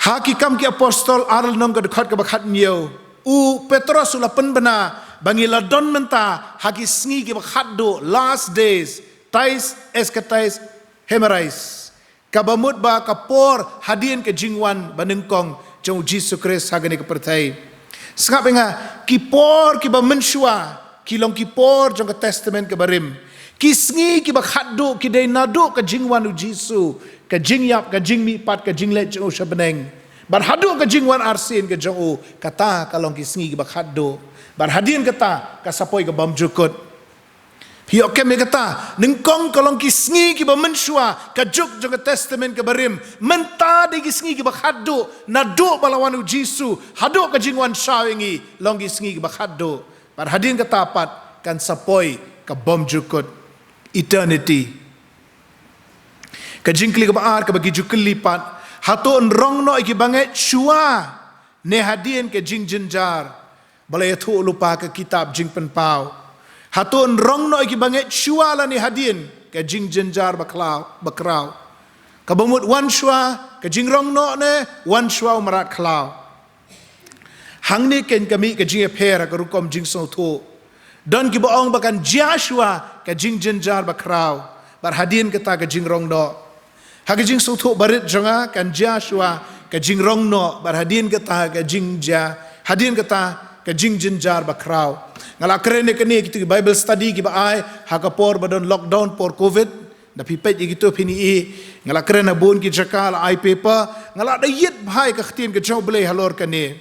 Haki kam ki apostol aral nong ka dekat ka bakhat niyo. U Petrus ula penbena bangi ladon menta haki sngi ki bakhat do last days tais eskatais hemerais. Kabamut ba kapor hadien ke jingwan banengkong jong Jesus Christ hagani ka pertai. Sengap nga ki por ki ba mensua kilong ki por jong ka testament ke barim. Ki sngi ki bakhat do ki dei nado ka jingwan u Jesus ka jingyap ka jingmi pat ka jinglet jong sabeneng bar hadu ka jingwan arsien ka jong kata kalong ki sngi ki bakhaddo bar hadin kata ka sapoi ka bamjukut hiok ke me kata ningkong kalong ki sngi ki bamensua ka juk jong testament ka barim menta de ki sngi ki bakhaddo nado balawan u jisu hadu ka jingwan shawengi long ki sngi ki bakhaddo bar hadin kata pat kan sapoi ka bamjukut eternity. Kajingkli ka baar ka bagi juklipat haton rong no iki bangeit shua ne hadien ke jing jenjar balai thu lupa ke kitab jing penpau haton rong no iki bangeit shua la ne hadien ke jing jenjar bakrau kabamut wan shua ke jing rong no ne wan shua umarat klau hang ni ken kami ke jing pera ka rukom jing so thu don ki baong bakan Joshua ke jing jenjar bakrau bar hadien kata ke jing rong no hak jing sutu barit jonga kan Joshua ka jing rong no bar hadin kata ka jing ja hadin kata ka jing jinjar bakrau ngala krene kene kitu Bible study ki ba ai hakapor badon lockdown por covid da pipet gitu pini ngala krene bon ki jakal ai paper ngala da yet bhai ka khtin ka U Blei halor kane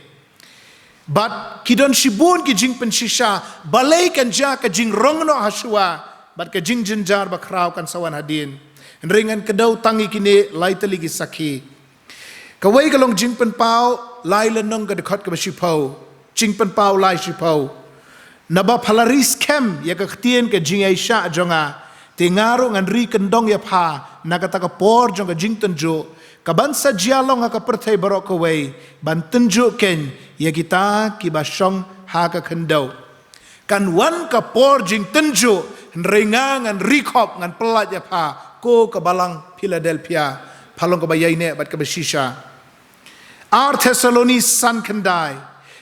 but kidon shibun ki jing pen shisha balai kan ja ka jing rong no hasua bat ka jing jinjar bakrau kan sawan hadin ringan kedau tangi kini lai teli ki sakhi kawai kalong jing pen pau lai lenong ka dekat ka shipau jing pen pau lai shipau naba phalaris kem ya ka ktien ka jing aisha jonga tingaru ngan ri kendong ya pha nakata ka por jong ka jing tenjo ka bansa jialong ka perthai barok kawai ban tenjo ken ya kita ki basong ha ka kendau kan wan ka por jing tenjo ringan ngan rikop ngan pelat ya pha ko ke Balang Philadelphia palong ke bayai ne bat ke besisha ar Thessaloni san kendai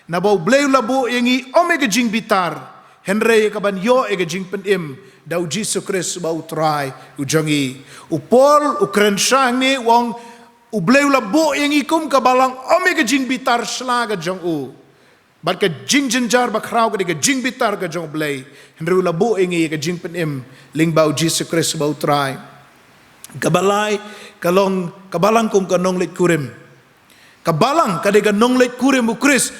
na bau blei labu yangi omega jing bitar henry ke ban yo ega jing penim dau Jesus Christ bau trai ujangi upol ukren sang ni wong u blei labu yangi kum ke Balang omega jing bitar slaga jong u bat ke jing jenjar bakrau ke jing bitar ke jong blei henry labu yangi ke jing penim ling bau Jesus Christ bau trai kabalai kalong kabalang kum kanong let kurim kabalang kadega nong let kurim ukris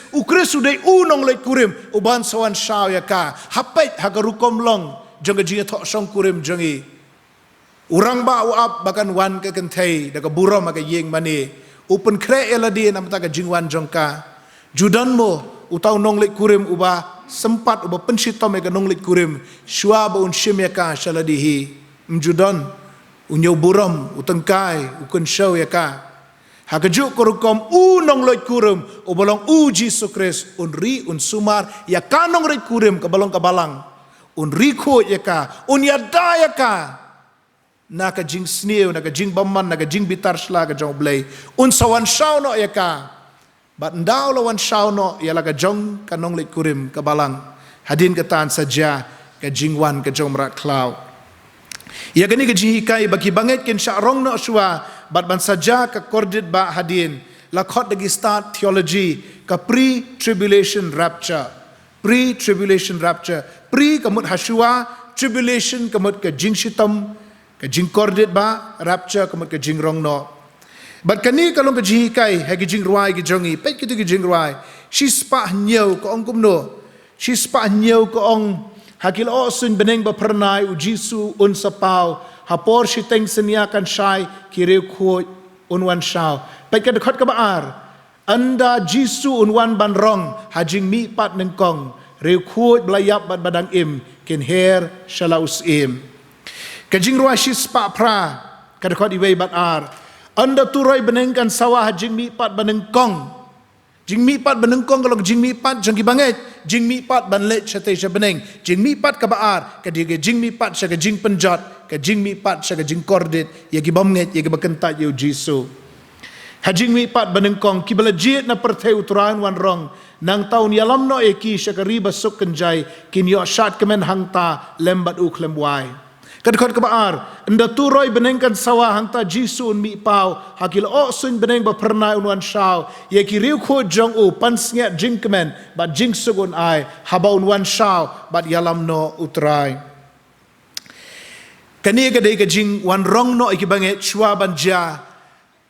udai nong let kurim uban sawan shaw ya ka hapait hagarukom long jonga jinga thok song kurim jongi urang ba uap bakan wan ka kentai daga burom ka yeng mani upen kre eladi namta ka jingwan jongka judan mo utau nong let kurim uba sempat uba pensitom ka nong let kurim shua ba un shim ya ka shaladihi mjudan unyo buram utengkai ukun show ya ka Hakajuk korukom nong loit kurum o balong Jesus Christ ri sumar ya kanong rit kurum ka balong kabalang ri khot ya ka yada ya ka na ka jing sneu na ka jing bamman na ka jing bitar shla ka jong blei sawan shau no ya ka bat ndau lawan shau no ya la ka jong kanong lit kurum ka balang hadin katan saja ka jingwan ka jong rat klau ya gani ka jinghikai bagi bangeit ken syarong no shwa bat ban saja ka kordit ba hadin la khot dagi start theology ka pre-tribulation rapture pre kamut hashua tribulation kamut ka jing shitam ka jing kordit ba rapture kamut ka jing rong no bat kani kalong ka jinghikai ha ki jing ruai ki jongi pet ki tu ki jing ruai shi spa nyau ko ong kumno shi spa nyau ko ong hakil o sun beneng ba pernai u jisu sapau hapor shi teng senia kan shai kyrkhu wan shau pai ka khot ka baar anda jisu wan ban rong hajing mi pat neng kong kyrkhu blayap bat badang im ken her shalaus im ka jing ruai shi spa pra ka khot iwei bat ar anda turoi beneng kan sawah hajing mi pat baneng kong jing mi pat benengkong kalau jing mi pat jang ki bangeit jing mi pat ban let chate sha beneng jing mi pat ka baar ka dige jing mi pat sha ka jing penjat ka jing mi pat sha ka jing kordit ya ki bamnget ya ki bakentat yu jisu ha jing mi pat benengkong ki bala jit na perthai uturan wan rong nang taun yalam no e ki sha ka riba suk kenjai kin yo shat kemen hangta lembat u klem wai kadkhot ka baar anda turoi benengkan sawa hangta jisu mi pau hakil o sun beneng ba pernai wan shau ye ki riu kho jong u pansnge jingkren ba jingsugun ai habaun wan shau bat yalam no utrai kani ka dei ka jing wan rong no ki banget chua banja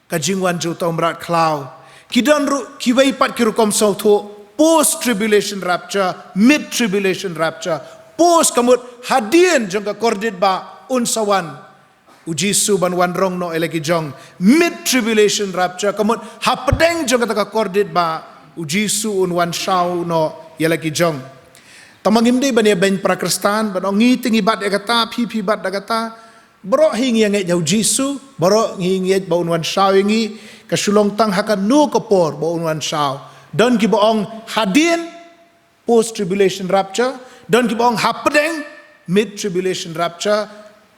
ka jing wan ju tom rat klau kidan ru kiwei pat kirukom so tho post tribulation rapture mid tribulation rapture post kamut hadien jong ka kordit ba sawan ujisu ban wan rong no eleki jong mid tribulation rapture kamut hapdeng jong ka kordit ba ujisu wan shau no eleki jong tamangim dei bani ben prakristan ban ngi tingi bat ya kata pi bat da kata bro hingi nge jau jisu bro hingi ba wan shau ngi ka sulong tang hakan nu kapor ba wan shau don ki boong hadien post tribulation rapture don ki bong hapdeng mid tribulation rapture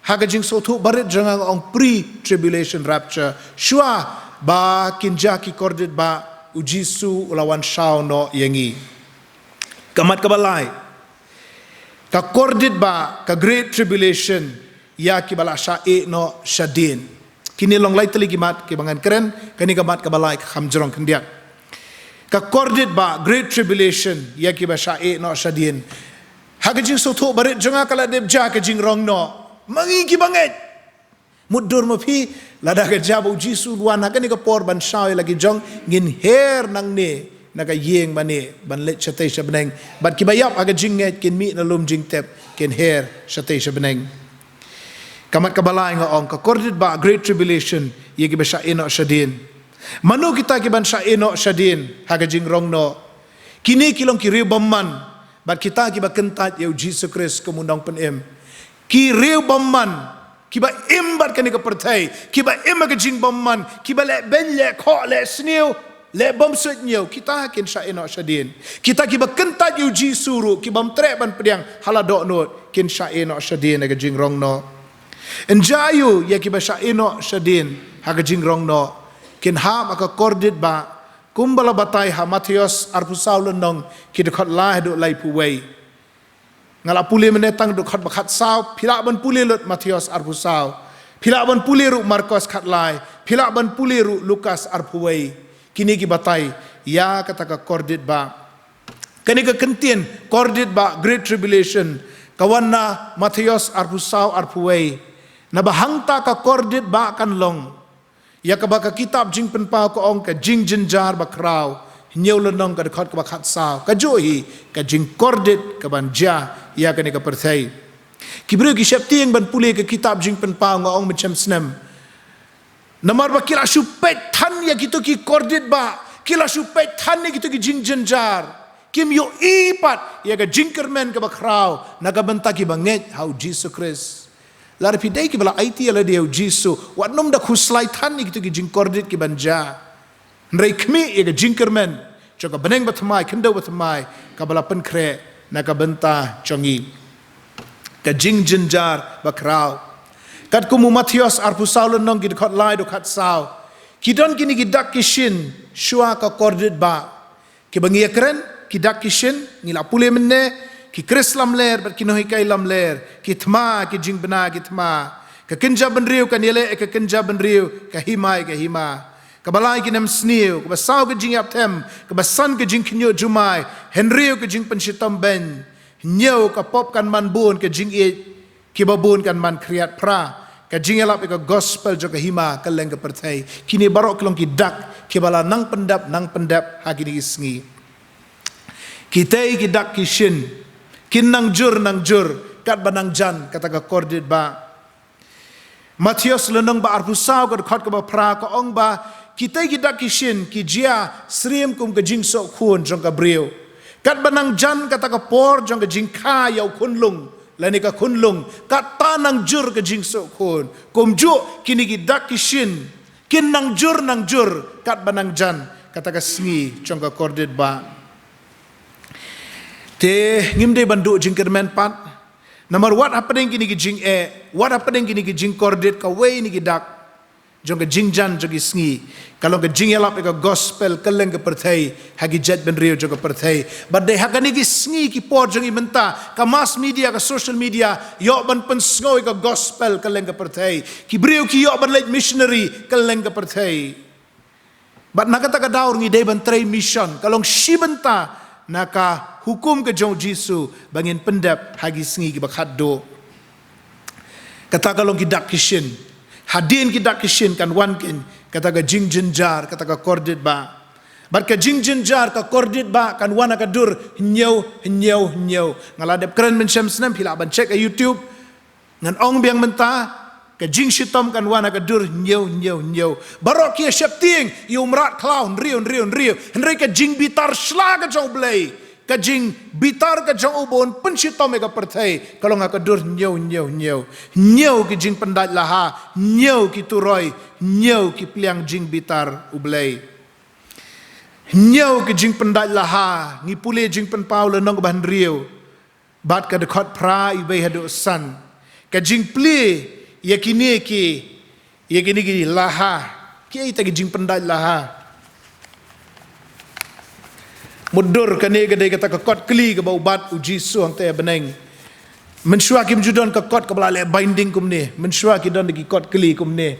hagajing sotu barit jangang ong pre tribulation rapture shua ba kinja ki kordit ba ujisu ulawan shau no yengi kamat kabalai ka kordit ba ka great tribulation ya ki bala sha e no shadin kini long lai teli kimat ki bangan keren kani kamat kabalai khamjrong kendiak ka kordit ba great tribulation ya ki ba sha e no shadin hagajing sotu barit janga kala deb ja ka jing rong no mangi ki banget mudur mapi lada ka jabu jisu duan hakan ka por ban shau lagi jong ngin her nang ne naga yeng bane ban let chate shabneng bat ki bayap aga jinget kin mi na lum jing tep kin her chate shabneng kamat kabalai nga ong ka kordit ba great tribulation yegi ba sha eno shadin manu kita ki ban sha eno shadin haga jing rong no kini kilong ki ribamman bat kita ki ba kentat yau Jesus Christ kemundang penem ki riu bamman ki ba imbat kani ka pertai ki ba imma ka jing bamman ki ba le ben le kho le sneu le bom sut nyau kita kin sha eno shadin kita ki ba kentat yau Jesus ru ki bam tre ban pediang halado not kin sha eno shadin ka jing rong no enjayu ya ki ba sha eno shadin ha ka jing rong no kin ha ma ka kordit ba kumbala batai ha Matius arpusau lendong ki de khot la do lai pu wei ngala puli menetang do khot bakhat sau phila ban puli lut Matius arpusau phila ban puli ru Markus khat lai phila ban puli ru Lukas arpu wei kini ki batai ya kata ka kordit ba kani ka kentien kordit ba great tribulation kawanna Matius arpusau arpu wei na bahangta ka kordit ba kan long ya ka baka kitab jing penpa ko ong ka jing jenjar ba kraw nyeu lenong ka dekat ka bakhat saw ka johi ka jing kordit ka banja ya ka ni ka perthai kibru ki syapti yang ban pule ka kitab jing penpa ngo ong macam snem namar ba kila supet than ya gitu ki kordit ba kila supet than ni gitu ki jing jenjar kim yo ipat ya ka jingkren ka ba kraw naga banta ki banget how Jesus Christ lar pidai ki bala IT ala dia jisu wat nom da khuslai than ni gitu ki jing kordit ki banja nrai kmi ye ke jingkren joka beneng batmai kendo batmai kabala penkre na ka benta chongi ka jinjar bakrau kat kumu Matius arpu saulun nong gid khot lai do khat sau kidon kini gidak kishin shua ka kordit ba ki bangi kren kidak kishin ngila pule menne ki kris lam ler bat kinohikai lam ler ki thma ki jingbna ki thma ka kenja benriu ka nile ka kenja benriu ka himai ka hima ka balai ki nam sniu ka basau ka jing tem ka basan ka jing kinyo jumai henriu ka jing penshitam ben nyau ka pop kan man bun ka jing e ki babun kan man kriat pra ka jing elap ka gospel jo ka hima ka leng ka perthai kini barok klong ki dak ki bala nang pendap hagini sngi kitai ki dak ki shin kin nang jur kat banang jan kata ka kordit ba Matius lenong ba arpusau ka khot ka ba pra ka ong ba kitai ki dak ki shin ki jia sriem kum ka jing so khun jong ka breu kat banang jan kata ka por jong ka jingkai yau kunlung lani ka kunlung kat tanang jur ka jing so khun kum ju kini ki dak ki shin kin nang jur kat banang jan kata ka sngi jong ka kordit ba te ngimde bandu jingkren pat namar what happening kini ki jing what happening kini ki jing kordit ka way ni ki dak jong ka jingjan jogi sngi kalau ka jing elap ka gospel kaleng ka perthai hagi jet ben rio jong ka perthai but de hagani ki sngi ki por jong imenta ka mass media ka social media yo ban pen snoi ka gospel kaleng ka perthai ki brio ki yo ban late missionary kaleng ka perthai but nakata ka daur ngi de ban tray mission kalong shibenta naka hukum ke jong Jisu bangin pendap hagi sngi ki bakhat do kata kalong ki dak kishin hadin ki dak kishin kan wan kin kata ka jinjar kata ka kordit ba bar ka jinjar ka kordit ba kan wana ka dur nyau ngaladep keren men syam snam pila ban check YouTube ngan ong biang menta ka jing shitom kan wana ka dur nyau barok ki syap ting yu mrat clown rio henry ka jing bitar shla ka jong blei ka jing bitar ka jong ubon penshitom ka perthai kalau nga ka dur nyau ki jing pendat laha nyau ki turoi nyau ki pliang jing bitar ublei nyau ki jing pendat laha ngi pule jing pen paul nong ban rio bat ka de khot pra i be hadu san ka jing pli yakini ki laha ki ita ki jing pendat laha mudur kane gede kata ka kot kli ka bau bat uji suang te beneng mensyua kim judon ka kot ka bala binding kum ne mensyua ki don ki kot kli kum ne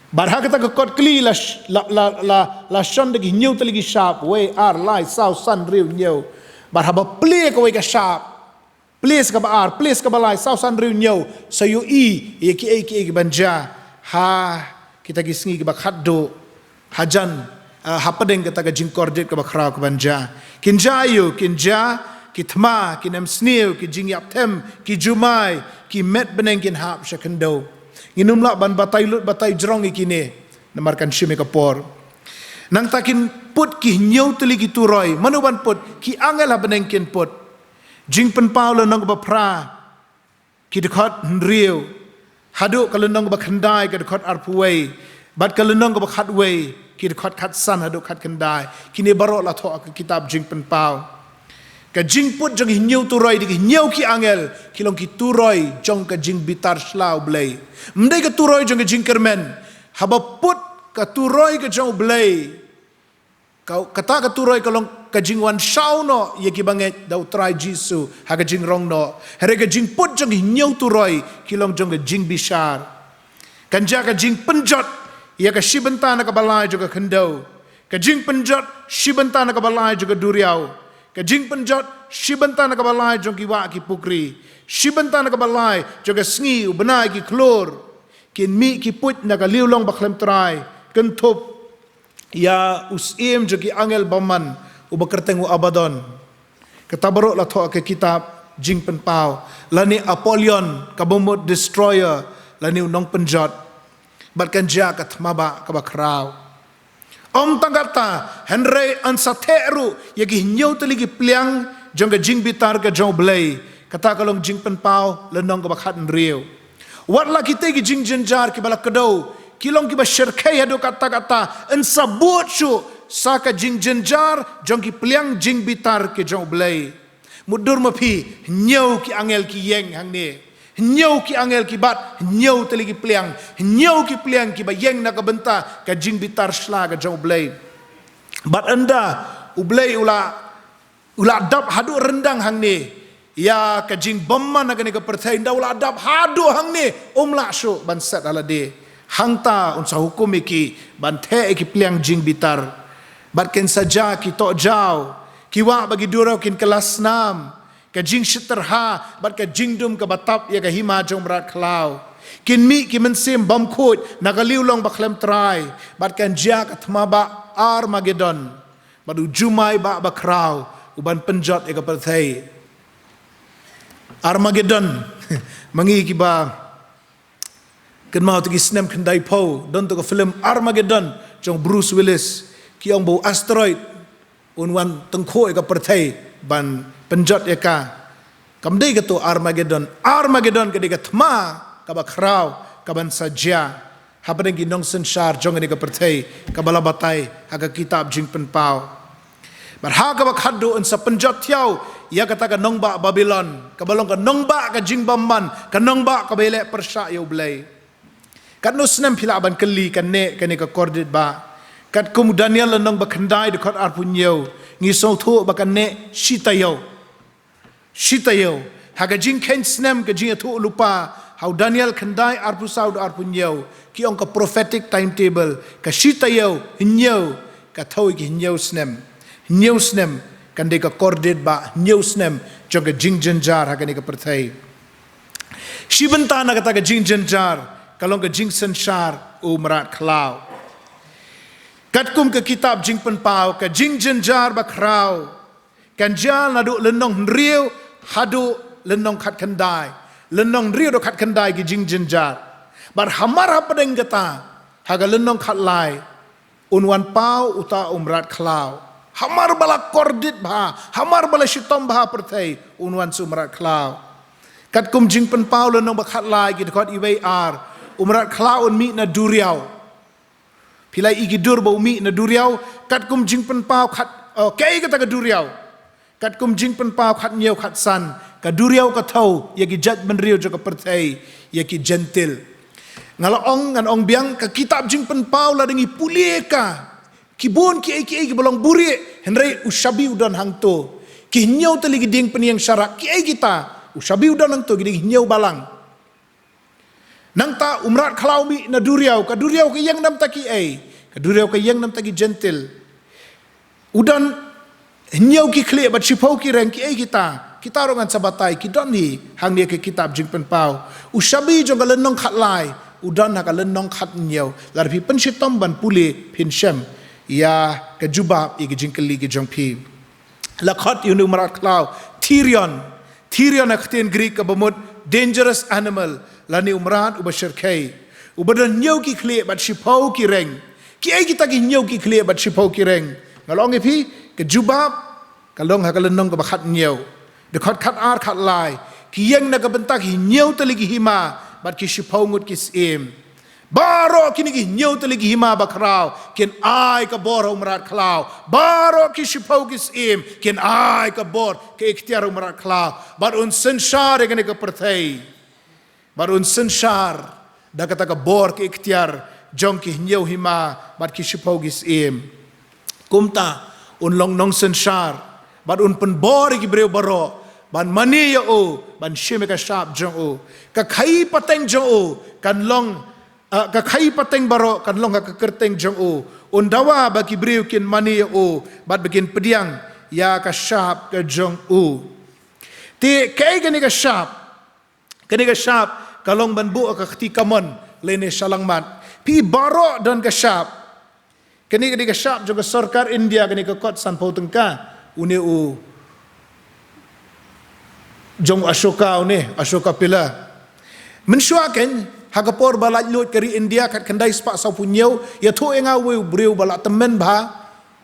barha kata ka kot kli la shon de ki nyau tali ki sharp we ar lai sau san riu nyau barha ba ple ka we ka sharp place ka ba ar place ka ba lai sau san riu nyau so yu ye ki banja ha kita ki sngi ki ba khaddo hajan hapadeng kata ka jing kordit ka ba khra ka banja kinja ki thma ki nam sniu ki jing yap them ki jumai ki met beneng kin hap shakendo nginum la ban batai lut batai jrong ikine namarkan shime ka por nang takin put ki nyau teli ki turoi manuban put ki angel ha beneng kin put jing pen paulo nang ba pra ki dekhot nriu hadu kalendong ba khandai ka dekhot arpuwei bat kalendong ba khatwei ki dekhot khat san hadu khat khandai kini baro la tho ka kitab jing pen pau ka jing put jong nyau turoi di nyau ki angel kilong ki turoi jong ka jing bitar slau blei mdai ka turoi jong ka jing kermen haba put ka turoi ka jong blei kau kata ka turoi kalong ka jing wan shau no ye ki bangeit dau trai Jisu ha ka jing rong no here ka jing put jong nyau turoi kilong jong ka jing bishar kanja ka jing penjot ia ka shibenta na ka balai juga khendau ka jing penjot shibenta na ka balai juga duriau ka jing penjot shibenta na ka balai jong ki wa ki pukri shibenta na ka balai juga sngi u benai ki klor kin mi ki put na ka liulong baklem trai ken thop ya usim jogi angel baman u bakerteng u abadon katabarok la tho ke kitab jing pen pau lani apolion ka bomot destroyer lani nong penjot bat kanja ka thmaba ka bakrau om tangata henry ansatheru yagi nyau tali ki pliang jong ka jing bitar ka jong blei kata kalong jing pen pau lenong ka bakhat riu wat la kita ki jing jenjar ki balak kedau kilong ki ba syirkai hadu kata-kata ensabut syu sa ka jing jenjar jong ki pliang jing bitar ke jong blei mudur mapi nyau ki angel ki yeng hang ni nyau ki angel ki bat nyau teli ki pliang nyau ki pliang ki ba yeng na ka benta ka jing bitar sla ka jong blei bat anda u blei ula dap hadu rendang hang ni ya ka jing bomma na ka ni ka perthai nda ula dap hadu hang ni la sho ban sat ala de hang ta unsa hukum iki ban the ki pliang jing bitar bat ken saja ki to jau kiwa bagi durau kin kelas 6 ka jing shiterha bat ka jingdum ka batap ya ka hima jong rat klau kin mi ki mensim bam khot na ka liulong ba klem trai bat kan ja ka thma ba armageddon badu jumai ba krau uban penjot ya ka perthai armageddon mangi ki ba kan mau tu ki snem kendai po don tu ka film armageddon jong Bruce Willis ki ong bo asteroid unwan tengkho ka perthai ban penjot ya ka kamdei ka tu armageddon ka de ka thma ka ba krau ka ban saja hapadeng ki nong sensar jong ni ka perthai ka bala batai ha ka kitab jing pen pau bar ha ka ba khaddu un sa penjot thiau ya kata ka nong ba Babylon ka balong ka nong ba ka jing bamman ka nong ba ka bele persya U Blei kat no snem phila ban kali kan ne ka ni ka kordit ba kat kum Daniel nong ba khandai de khot ar punyau ngi so thu ba kan ne shitayo ha ka jing ken snem ka jing thu lupa how Daniel khandai ar pu sau ar punyau ki ong ka prophetic timetable ka shitayo hinyau ka thoi ki hinyau snem kan de ka kordit ba hinyau snem jong ka jing jenjar ha ka ni ka perthai shibanta na kata ka jing jenjar kalong ka jing sensar umrat klau katkum ke kitab jing pen pau ka jing jenjar ba krau kan jal nadu lenong riu hadu lenong khat khandai lenong riu do khat khandai ki jing jenjar bar hamar hapadeng kata haga lenong khat lai unwan pau uta umrat klau hamar bala kordit bha hamar bala shitom bha perthai unwan sumrat klau katkum jing pen pau lenong ba khat lai ki khot iwei ar umrat klau un mi na duriau pilai igi dur bau mi na duriau kat kum jing pen pau khat kai kata ka duriau kat kum jing pen pau khat nyeu khat san ka duriau ka thau ya ki judgment riu jo ka perthai ya ki gentle ngala ong ngan ong biang ka kitab jing pen pau la dengi pulieka kibun ki ai bolong buri henrei usabi udan hang to ki nyeu tali gi ding peniang syarak ki ai kita usabi udan hang to gi nyeu balang nang ta umrat khalau mi na duriau ka yang nam taki ai ka duriau ka yang nam taki gentle udan nyau ki khle bat sipau ki reng ki ai kita rongan sabatai ki don hi hang ni ke kitab jing pen pau usabi jong galen nong khat lai udan ha galen nong khat nyau lar pi pen shitom ban puli pin shem ya ka jubab i ki jingkeli ki jong pi la khot yu umrat khalau Tyrion akten Greek ka bamut dangerous animal lani umran ubashir kai ubadan nyau ki khle bat sipau ki reng ki ai kita ki nyau ki khle bat sipau ki reng ngalong e pi ke jubab kalong ha kalenong ka khat nyau de khat ar khat lai ki yang na ka bentak hi nyau tali ki hima bat ki sipau ngut ki sim baro kini ki nyau tali ki hima bakrau ken ai ka bor umrat klau baro ki sipau ki sim ken ai ka bor ke ikhtiar umrat klau bat un sensar e ka perthai barun sensar da kata ka bor ke ikhtiar jong ki nyeu hima bat ki sipau gis im kumta un long nong sensar bat un pen bor ki breu baro ban mani ya o ban shime ka shap jong o ka khai pateng jong o kan long ka khai pateng baro kan long ka kerteng jong o un dawa ba ki breu kin mani ya o bat bikin pediang ya ka shap ka jong o ti kai ka ni ka shap kalong banbu ka khti kamon lene shalangmat pi baro dan ka shap kani ka shap juga sarkar India kani ka kot san pautengka une u jong Ashoka pila mensuaken hagapor balaj lut kari India kat kandai spak sau punyau ya thu enga we breu bala temen ba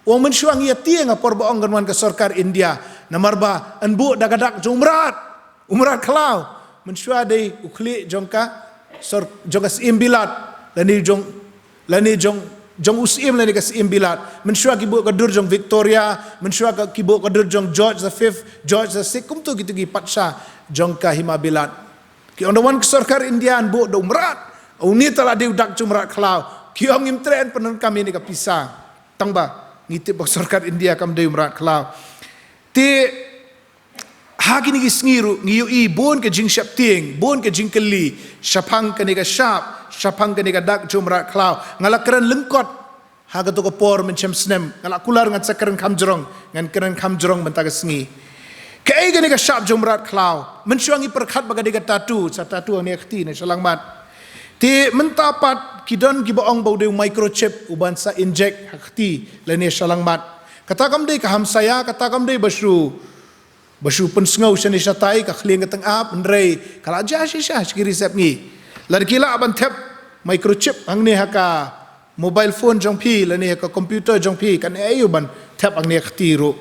wong mensuang ya tie nga por baong ganwan ka sarkar India namar ba anbu dagadak umrat klau mensua dei ukli jongka sor jogas imbilat lani jong jong usim la ni ka sim bilat mensyua ki bu kadur jong Victoria mensyua ki bu kadur jong George the 5th George the 6th kum tu gitu gi patsa jong ka hima bilat ki ondawan ke sarkar Indian bu do umrat uni tala de udak jumrat klau ki ong im tren penon kami ni ka pisah tangba ngitip bak sarkar India kam de umrat klau ti hagi ni sngiru ngiu I bon ke jing syap ting bon ke jing keli syapang ke ni ka syap syapang ke ni ka dak jumrat klau ngalakran lengkot haga to ko por mencem snem ngalak kular ngan sakran kamjrong ngan keren kamjrong bentag sngi kai ke ni ka syap jumrat klau mensyuangi perkhat baga diga tatu sa tatu ni khti ni salang mat ti mentapat kidon ki baong bau de microchip uban sa inject khti le ni salang mat kata kam de ka ham saya kata kam de basu pensengau seni satai ka khling teng ap ndrei kala ja shisha skiri sep ngi lan kila ban tap microchip ang ni haka mobile phone jong pi lan ni haka computer jong pi kan ayu ban tap ang ni khtiru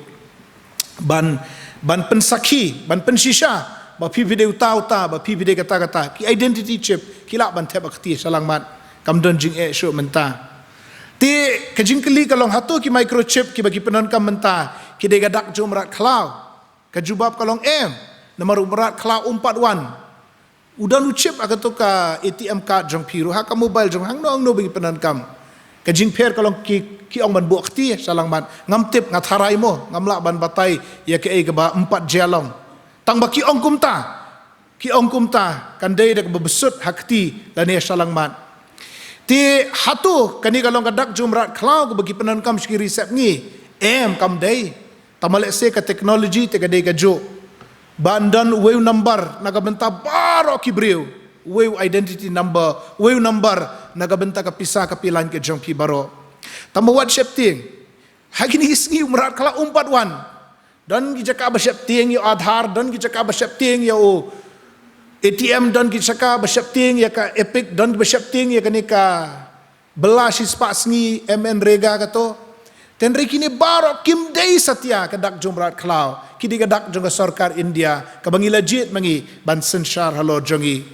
ban pensaki ban pensisha ba pi video ta ba pi video kata ki identity chip kila ban tap khti salang mat kam don jing e shu menta ti kajing keli kalong hatu ki microchip ki bagi penon kam menta ki de gadak jumrat cloud kajubab kalong nomor umrat cloud 41 udan uchip agatoka ATM card jong piru ha ka mobile jong hang no bagi penan kam kajing per kalong ki ong ban buak ti salang mat ngam tip ngatharai mo ngamla ban batai ya ke ga ba 4 jalong tang ba ki ong kumta kan dei dak bebesut hakti lani salang mat ti hatu kani kalong kadak jumrat klau bagi penan kam skiri sep ngi kam dei tamalek se ka teknologi te ka dei ka jo bandan wave number nagabenta baro kibriu wave identity number wave number nagabenta ka pisa ka pilan ke jong pi baro tamo WhatsApp ting hagini isngi umrat kala 41 dan gijaka ba syap ting yo Aadhaar dan gijaka ba syap ting yo ATM dan gijaka ba syap ting ya ka Epic dan ba syap ting ya ka belas ispa sngi MN Rega kato tenri kini baro kim dei satya kadak jumrat klau kidi kadak jong sarkar India kabangi legit mangi ban sensyar halor jongi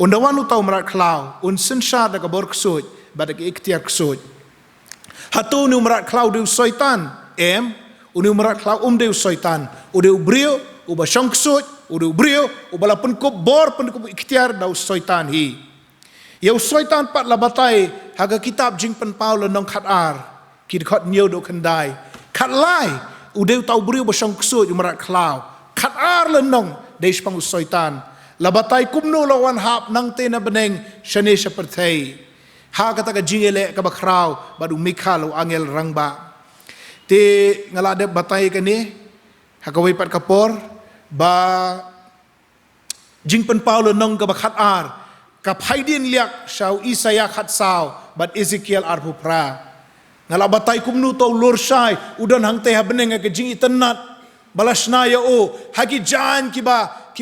undawan utau merat klau un sensyar da kabor ksut badak ikhtiar ksut hatu ni merat klau de syaitan uni merat klau de syaitan ude ubrio uba syong ksut ude ubrio ubala penkup bor penkup ikhtiar da syaitan hi ya syaitan pat labatai haga kitab jingpen paul nong khatar kid khot nhiều do khandai khat lai udeu tau brio basang ksut umarat klau khat ar lenong deish pang syaitan labatai kumno lawan hap nang te na beneng shane shaperthei ha kata ka jingele ka bakrau badu mikhalo angel rangba te ngalade batai kani hakawai pat kapor ba jingpen paulo nong ka bakhat ar ka phaidin liak shau isaya khat sao bat Ezekiel arpu pra ngalabatay kumnu to lorsay udan hang te habneng ke jing itanat balasna ya o haki jan kiba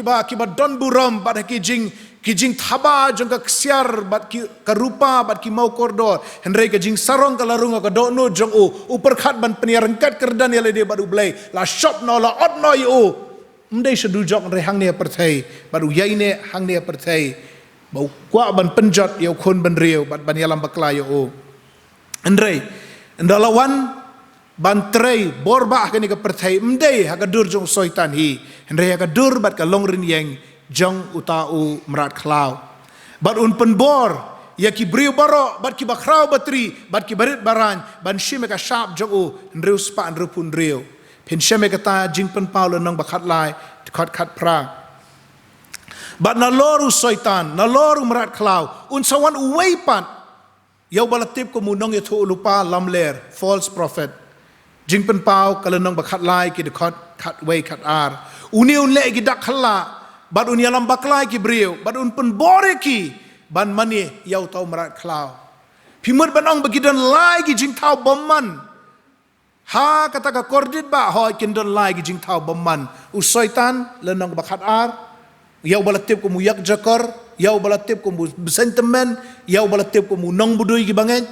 don buram bad haki jing thaba jong ka ksiar bad ki karupa bad ki mau kordor henre ke jing sarong kalarung ka do no jong o upar khat ban peniarengkat kerdan ya le de bad U Blei la shop no la ot no yo mdei sedu jong re hang ne perthai bad u yai ne hang ne perthai bau kwa ban penjat yo khon ban riu bad ban yalam bakla yo o henre ndalawan bantrei borba kani ka perthai mdei ha ka dur jong syaitan hi henre ha ka dur bat ka longrin yang jong utau merat klau bat un penbor ya ki briu baro bat ki bakrau batri bat ki barit baran ban shime ka sharp jong u ndreu spa ndreu pun reu pen shime ka ta jing pen paulo nang bakhat lai khat pra bat na loru syaitan na loru merat klau un sawan uwei pat yau balatip ko munong yathu lupa lamler false prophet jingpen pau kalenong bakhat lai ki de khat wei khat ar uniun le ki dak khalla bad un yalam baklai ki briu bad un pen bore ki ban mani yau tau merat klau pimut banong bagidan lai ki jing tau bomman ha kata ka kordit ba ho kindon lai ki jing tau bomman u syaitan lenong bakhat ar yau balatip ko muyak jakor yau balatip ko sentiment yau balatip ko nong budui ki bangen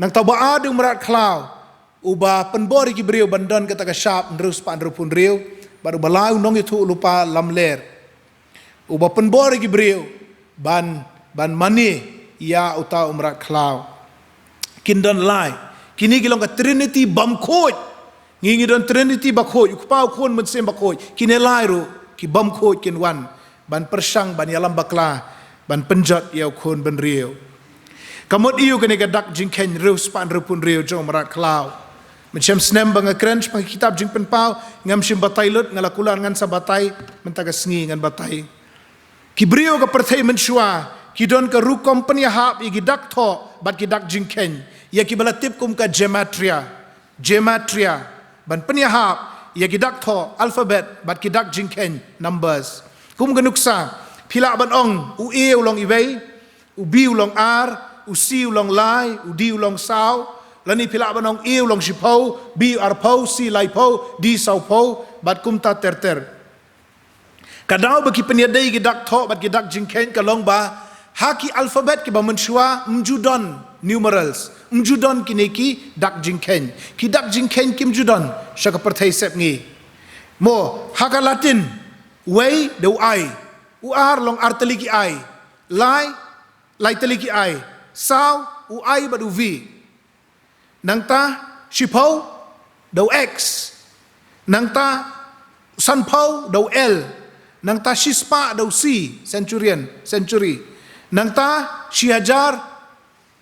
nang taba adu merat klau uba penbori ki brio bandon kata ka sharp ndrus pa ndrupun riu baru balau nong itu lupa lamler uba penbori ki brio ban mani ya uta umrat klau Kindon lai. Kini gilong ka Trinity bam khot. Ngingi don Trinity bakhot. Ukpau khon munsem bakhot. Kini lai ru. Ki bam khot kin wan. Ban persang ban yalam bakla. Ban penjat yau khon ban riu. Kamot iu kini ka dak jingken riu span rupun riu jong marat klau. Macam senem bang keren pang kitab jing penpau ngam sim batai lut ngalakulan ngan sa batai mentaga sengi ngan batai. Ki brio ka perthai mensua ki don ka ru company hap i gidak tho bat gidak jingken ya ki balatip kum ka gematria ban penyahap ya gidak tho alphabet bat gidak jingken numbers kum ganuksa pila ban ong u e ulong iwei u b ulong r u c ulong lai u d ulong sao lani pila banong e ulong sipau b ar pau c lai pau d sao pau bat kumta terter kadau bagi penyadai gidak tho bat gidak jingken kalong ba haki alphabet ki ba mensua mjudon numerals mjudon kineki dak jingken ki dak jingken kim judon shaka perthai sep ngi mo haka latin wei do I u ar long ar teliki I lai teliki I sao u I ba du v nang ta shipau do x nang ta sanpau do l nang ta shispa do c century nang ta shihajar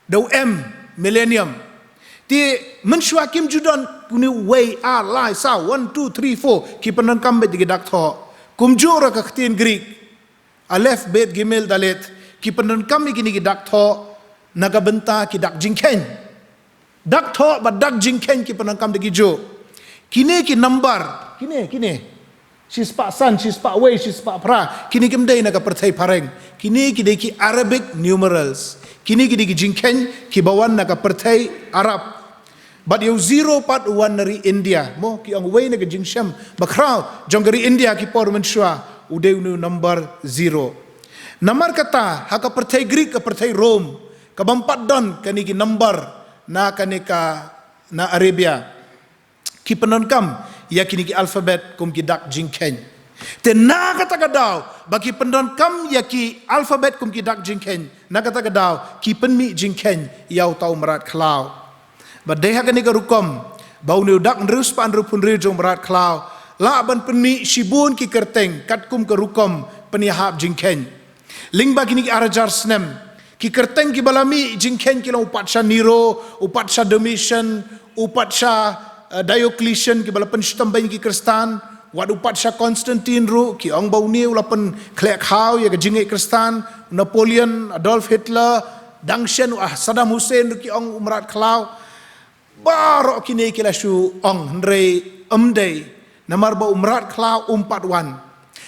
do m millennium ti mensua kim judon kuni way a lai sa 1 2 3 4 ki panan kam bet digedak tho kumjura ka khtin greek alef bet gimel dalet ki panan kam ki digedak tho naga benta ki dak jingken dak tho ba dak jingken ki panan kam digijo kini ki number kini shispa san shispa way shispa pra kini kim dei naga perthai pareng kini ki deki Arabic numerals kini ki deki jingken ki bawan naga perthai Arab but you 0 part 1 nari India mo ki ang way naga jingshem bakrau jonggari India ki por mensua ude nu number 0 namar kata haka perthai Greek ka perthai Rome ka bampat don kani ki number na kanika na Arabia ki penonkam ya kini ki alphabet kum ki dak jingken te na kata kadau bagi penonkam ya ki alphabet kum ki dak jingken na kata kadau ki penmi jingken yau tau merat klau badai hakani ka rukom bau nu dak nrus pan rupun rejong merat klau la ban penmi shibun ki kerteng kat kum ka rukom penihap jingken ling bagi ni arajar snem ki kerteng ki balami jingken ki lo upatsha Nero upatsha Domitian upatsha Diocletian ki balapan stambain ki Kristan wad upatsha Constantine ru ki ong bau ni ulapan klek hau ya ka jingai Kristan Napoleon Adolf Hitler Dangshen Saddam Hussein ru ki ong umrat klau baro kini kila shu ong ndrei amdei namar bau umrat klau umpat wan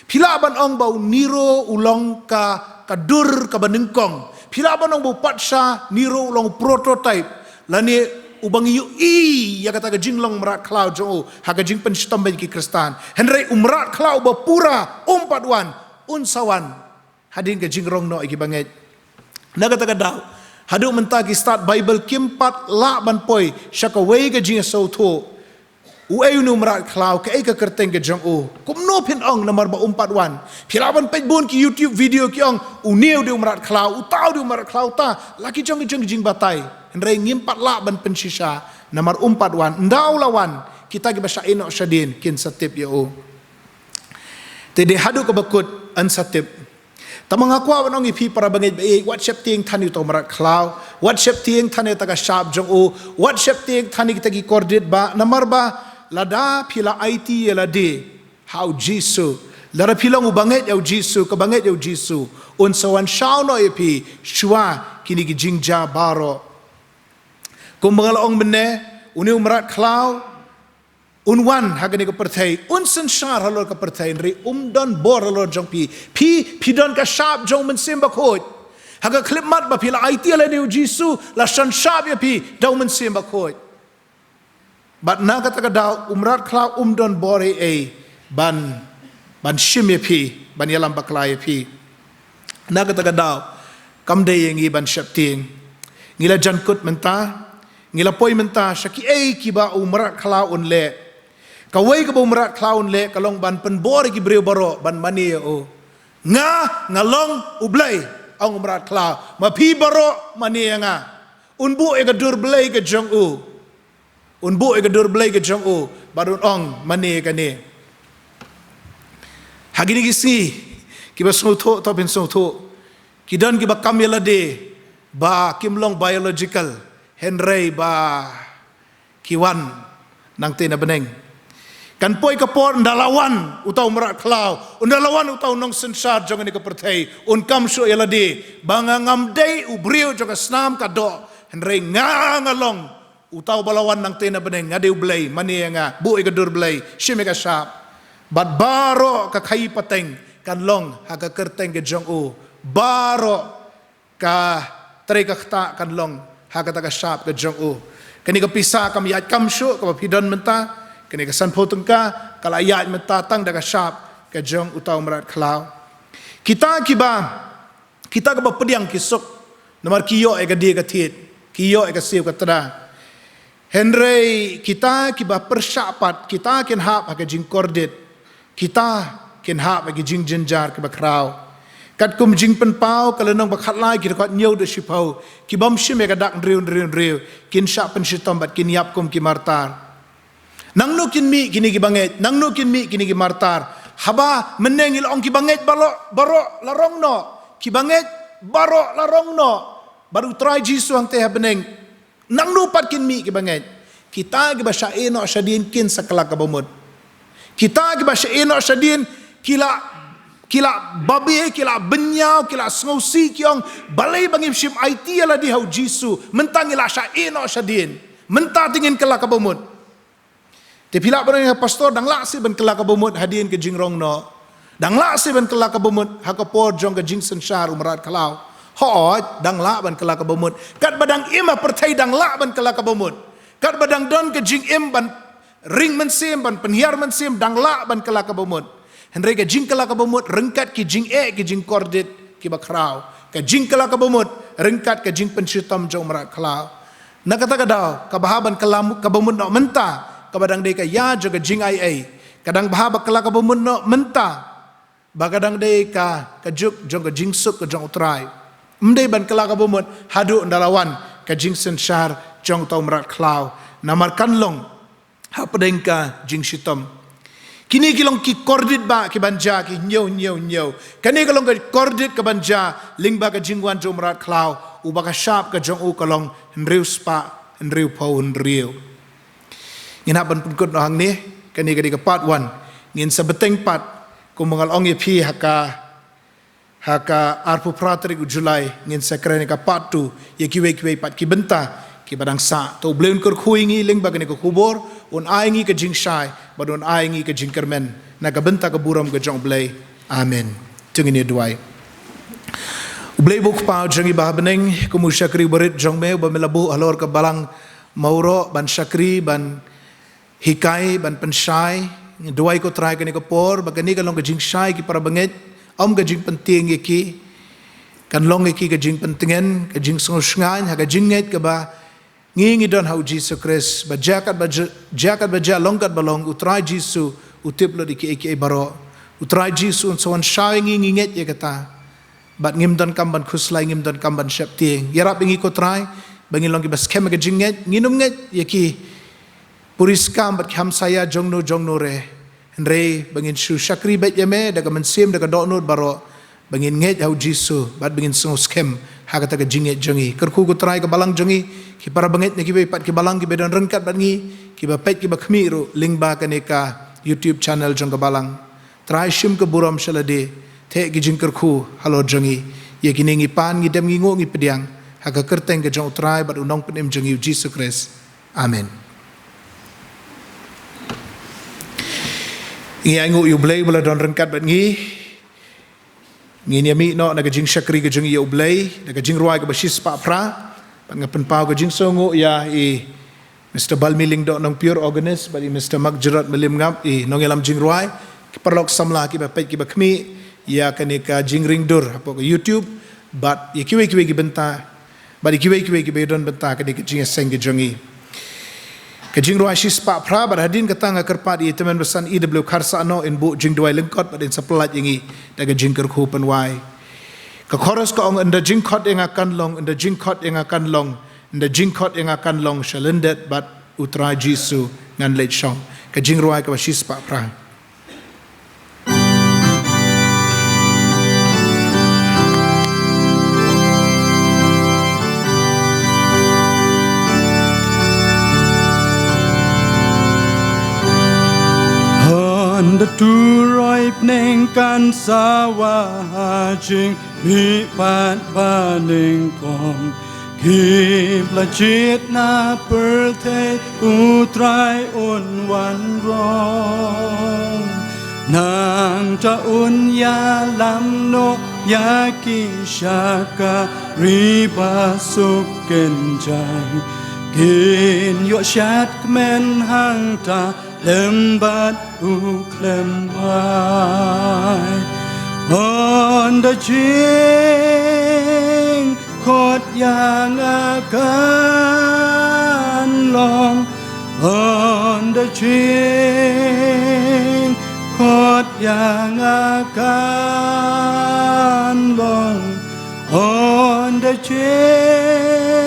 pila ban ong bau Nero ulong ka kadur ka banengkong pila ban ong bau patsha Nero ulong prototype lani ubang yu ya kata ka jinglong merat klau jo haga jing pen stambai ki Kristan henry umrat klau ba pura umpadwan unsawan hadin ka jingrong no ki bangeit na kata ka daw hadu menta ki start Bible kimpat la ban poi shaka wei ka jing so tho uai nu merat klau ka ka kerteng ka jong kum no pin ong namar ba umpadwan philaban pejbun ki YouTube video ki ong uniu de merat klau utau de merat klau ta laki jong jing batai Henry ngimpat la ban pensisa namar umpat wan ndau lawan kita gi basa ino syadin kin satip ya o tede hadu ka bakut an satip tamang akwa wanong ipi para bangit be WhatsApp ting thani to marat klau WhatsApp ting thani taga sharp jong o WhatsApp ting thani kita gi coordinate ba namar ba lada pila IT ya lade how jisu lara pilang ubanget ya jisu ka banget ya jisu un sawan shaw no ipi shwa kini gi jingja baro kung mga laong bene, uni umrat klau, unwan hagani ka perthai, unsan syar halor ka perthai, nri umdon bor halor jong pi don ka syab jong mensim bakot, haga klip mat ba pila IT ala ni jisu, la shan syab ya pi, daw mensim bakot. Bat na kata ka daw, umrat klau umdon bor ban shim ya pi, ban yalam bakla ya pi. Na kata ka daw, kamday yang ban syab ting, ngila jankut mentah, ngila poi menta syaki ki ba umrat klau le kawai ka ba umrat klau le kalong ban penbor ki breu baro ban mani o ngalong U Blei ang umrat klau ma pi baro mani nga unbu ega dur Blei ke jong u unbu ega dur Blei ke jong u barun ong mane ka ne hagini gisi kiba sotho to ben sotho kidan kiba kamela de ba kimlong biological henry ba kiwan nang tena beneng kan poi kapor ndalawan utaw merat klau ndalawan utaw nong sensar jangan ni kepertai kam sho yelade banga ngamdei ubrio jaga snam kado henry ngalong utaw balawan nang tena beneng ngade U Blei mani nga bu igadur Blei shimega sharp bat baro ka khai pateng kan long haga kerteng ke jong u baro ka tre ka khta kan long haga ta ka sharp ke jong u kani ka pisa kam yat kam sho ka pidon menta kini kesan potongka kalau ayat mentatang daga sharp ke jong utaw merat klau kita kiba pediang kisuk nomor kiyo ega dia katit kiyo ega siu katra henry kita kiba persyapat kita ken hap ke jing kordit kita ken hap ke jing jenjar kiba krau kat kum jing penpau kalau nong bakhat lai kita kat nyau de shipau kibam shim ega dak riu kin syap penshitom bat kin yap kum kimartar nang no kin mi kini ki bangeit nang no kin mi kini ki martar haba meneng il ong ki bangeit baro larong no ki bangeit baro larong no baru try jisu ang teh beneng nang no pat kin mi ki bangeit kita ki basha eno shadin kin sakala ka bomod kita ki basha eno shadin kila babi kila benyau kila sngosi kyong balai bangim shim IT ala di hau jisu mentang ila sha eno shadin menta tingin kala ka bomod Tepilak barang pastor dang lak si ben kelak kabumut hadiin ke jingrong no. Dang lak si ben kelak kabumut hakapor jong ke jing sensar umrat kalau. Hot dang lak ben kelak kabumut. Kat badang ima pertai dang lak ben kelak kabumut. Kat badang don ke jing im ban ring mensim ban penhiar mensim dang lak ben kelak kabumut. Henry ke jing kelak kabumut rengkat ke jing ke jing kordit ki bakrau. Ke jing kelak kabumut rengkat ke jing penshitam jong umrat kalau. Nak kata kadau kabahaban kelam kabumut no mentah. Kabadang deka ya jaga Jinghikai kadang bahaba kelak kabumun no menta bagadang deka kajuk jong jingsuk ke jong U Trai mdei ban kelak kabumun hadu ndalawan ka jingsen shar jong tau merat klau namar kanlong hapadengka jingshitom kini kilong ki kordit ba ki banja ki nyau kani kalong ki kordit ka banja lingba ka jingwan jong merat klau ubaka sharp ka jong u kalong nriu spa nriu pau nriu nginapan pungkut no hang ni kani kadi ke part 1 ngin sabeteng part kumangal ong pi haka arpu pratri U Julai ngin sakrani ka part 2 ye kiwei pat ki Bynta ki badang sa to bleun kyrkhu ngi ling bagani ko kubor un ai ngi ke jingshai badon ai ngi ke jingkermen na ka Bynta ka buram ke jong Blei amen tungini duai U Blei buk pa jongi bahabeneng kumu syakri berit jong me ba melabu halor ke Balang Mawroh ban syakri ban hikai ban pensyai duai ko try kani ko por bagani kalong ka jingshai ki para bangeit om ka jing penting ki kan long ki ka jing pentingen ka jing sngai ha ka jinget ka ba ngi don hau Jesus Christ ba jakat ba longkat balong U Trai jisu utip lo di ki baro U Trai jisu on soan shai ngi nget ye kata bat ngim don kam ban khuslai ngim don kam ban shap tieng yarap ngi ko try bangi long ki bas kem ka jinget nginum nget ye ki Puriskam bat kham saya jongno re henry bangin shu syakri bet yame daga mensim daga dokno baro bangin nget hau jisu bat bangin sung skem hakata ka jinget jongi kyrkhu ku trai ka balang jongi ki para banget ne ki be pat ki balang ki bedon rengkat bat ngi ki ba pet ki ba khmi ru lingba ka ne ka YouTube channel jong ka balang trai shim ka buram shalade the ki jing kyrkhu halor jongi ye ki ngi pan ngi dem ngi ngo ngi pediang haka kerteng ka jong U Trai bat unong penem jongi Jesus Christ amen ngi angu U Blei bala don rengkat bat ngi ni mi no na jing syakri ke jing U Blei na jing ruai ke basis pa pra pat ngapen pau ke jing songo ya Mr. Balmiling do nong pure organist but Mr. Magjerat melim ngap nong elam jing ruai ki perlok samla ki ba pet ki ba khmi ya kani ka jing ring dur apo ke YouTube but ye kiwei ki Bynta but kiwei ki bedon Bynta ke Jingiaseng ke jongi Kajing ruai shis pa pra bar hadin katanga kerpat i teman besan IW karsa no in bu jing duai lengkot but in sepelat yangi daga jing kyrkhu penwai ka chorus ko ong anda jing khot yang akan long anda jing khot yang akan long the jingkhot yang akan long shalendet bat U Trai Jisu ngan lech shong ka jingroi ka shis pa pra the two right neng kan sawa jing mi pat ba neng kom ki pla chit na per the U Trai un wan rong nang ta un ya lam no ya ki shaka riba suk ken jai kin yo shat men hang ta lembat u klem hai on the jing khot yang akan long on the jing khot yang akan long on the jing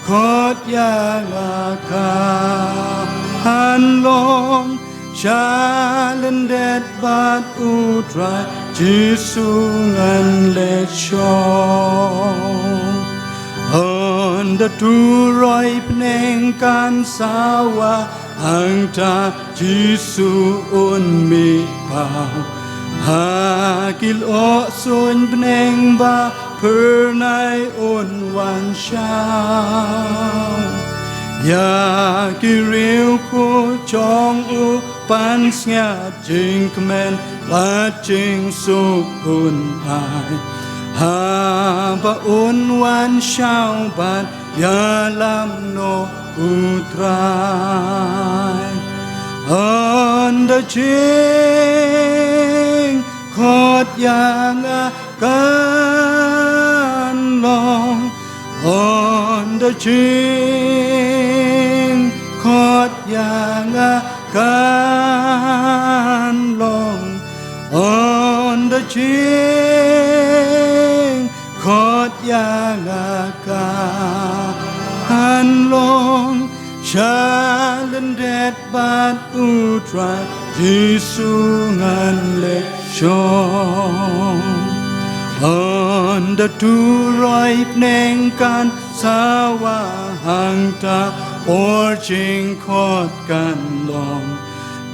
khot yang akan long shalendet bat U Trai Jisu ngan let shong on the two roi pneng kan sawa hang ta Jisu un mi pau ha kil o sun pneng ba per nai un wan shao ya kiriu ku chong u pan sngya jingkren la jing suk un ai ha ba un wan shao ban ya lam no U Trai on the jing khot yang akan long on the jing khot yang akan long on the jing khot yang akan long shalendet bat U Trai Jisu ngan let shong on the two right neng kan sawa hang ta or jing khot kan long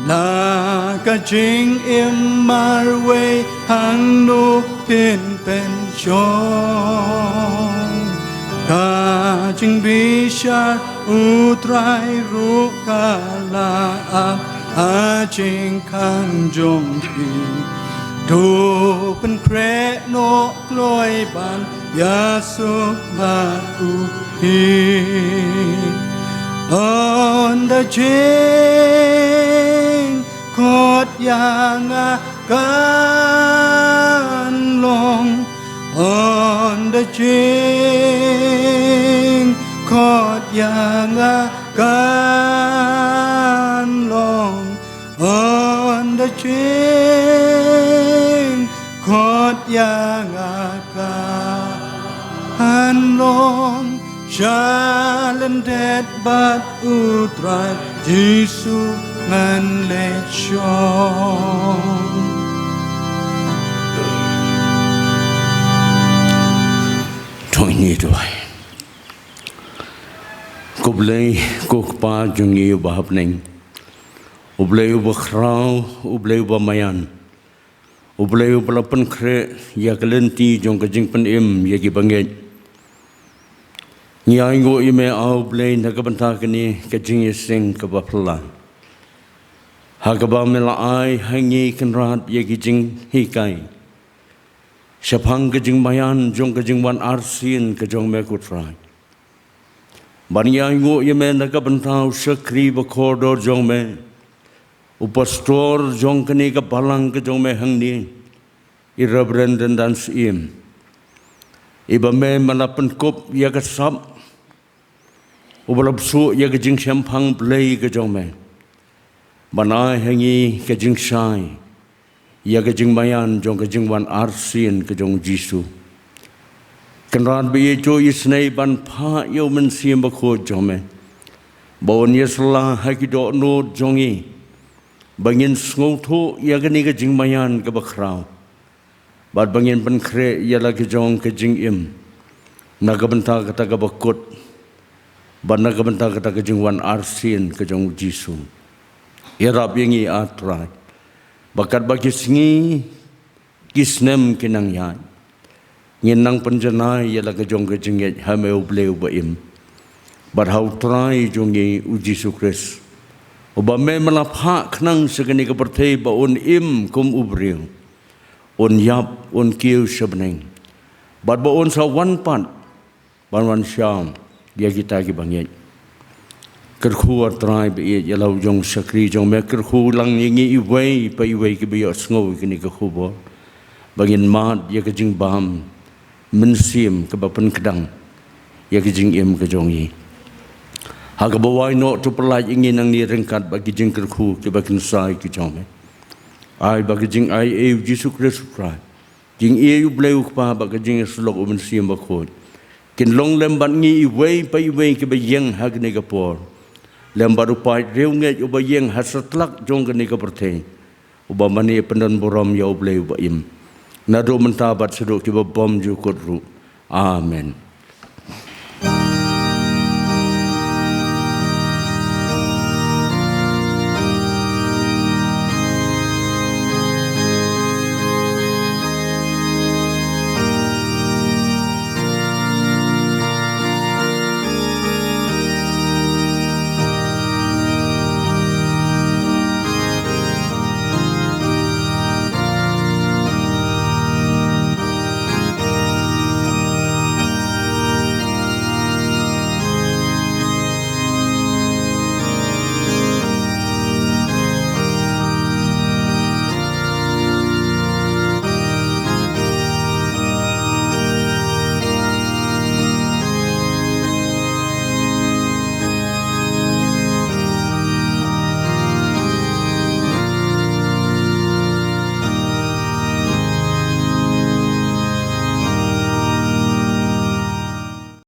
na ka jing im mar we hang no pin pen shong ka jing bi sha U Trai ru ka la a jing kan jong pi tu pen kre no kloi ban ya su ba u hi on the jing khot yang akan long on the jing khot yang akan long on the jing khot yang akan long shalendet bat U Trai Jisu ngan let shong thôi như rồi U Blei ku pa jungi ba hapning U Blei ba khrau U Blei ba mayan U Blei ba pen kre ya kalenti jong ka jingpen im ya ki bangeit nya ngo ime au Blei na ka banta kini ka jingiaseng ka ba phla ha ka ba mela ai hangi kan rat ya ki jinghikai phang ka jing mayan jong ka jingwan arsien ka jong me ku trai Banya ngo yeme na ka bantau shakri ba khordor jong me upastor jong kani ka balang ka jong me hangni I Reverend Lyndan Syiem iba me malapan kop ya ka sap ubalab su ya ka jing phang Blei ka jong me banai hangi ka jing shai ya ka jing mayan jong ka jingwan arsien ka jong Jisu kan ran be jo isnei ban pha yo men siem ba kho jome bon yesla ha ki do no jongi bangin sngo tho ya ga ni ga jingmayan ka ba khrao bat bangin ban khre ya la ki jong ka jing im na ga ban ta ka ba kot ban na ga ban ta ka jingwan arsien ka jong jisu ya rab yangi atrai bakat bagi singi kisnem kinang yan nginang panjanai ya la ka jong ka jinget ha me U Blei ba im bat hau trai jongi u Jisu Kris oba me malapha khnang segani ka perthei ba on im kum ubriu on yap on kiu shabneng bat ba on sa wan pan ban wan sham dia kita ki bangeit kyrkhu trai be ya lau jong sakri jong me kyrkhu lang ngi iwei pa iwei ki be sngo ki ni ka khubo bangin ma ya ka jing bam men sim ka ba pen kedang ya ki jing im ka jongi haga bawai no tu pelaj ingin nang ni rengkat bagi jing kyrkhu ke bagi sai ki jome ai bagi jing ai e Jisu Kristus Trai jing e U Blei pa bagi jing slok men sim ba khot kin long lem ban ngi iwei pa iwei ke ba yeng hag ni ka por lem baru pai reu nge uba yeng hasatlak jong ke ni ka perthei uba mani pendan borom ya U Blei ba im nado mentabat sedok ki ba bom ju kotru amen.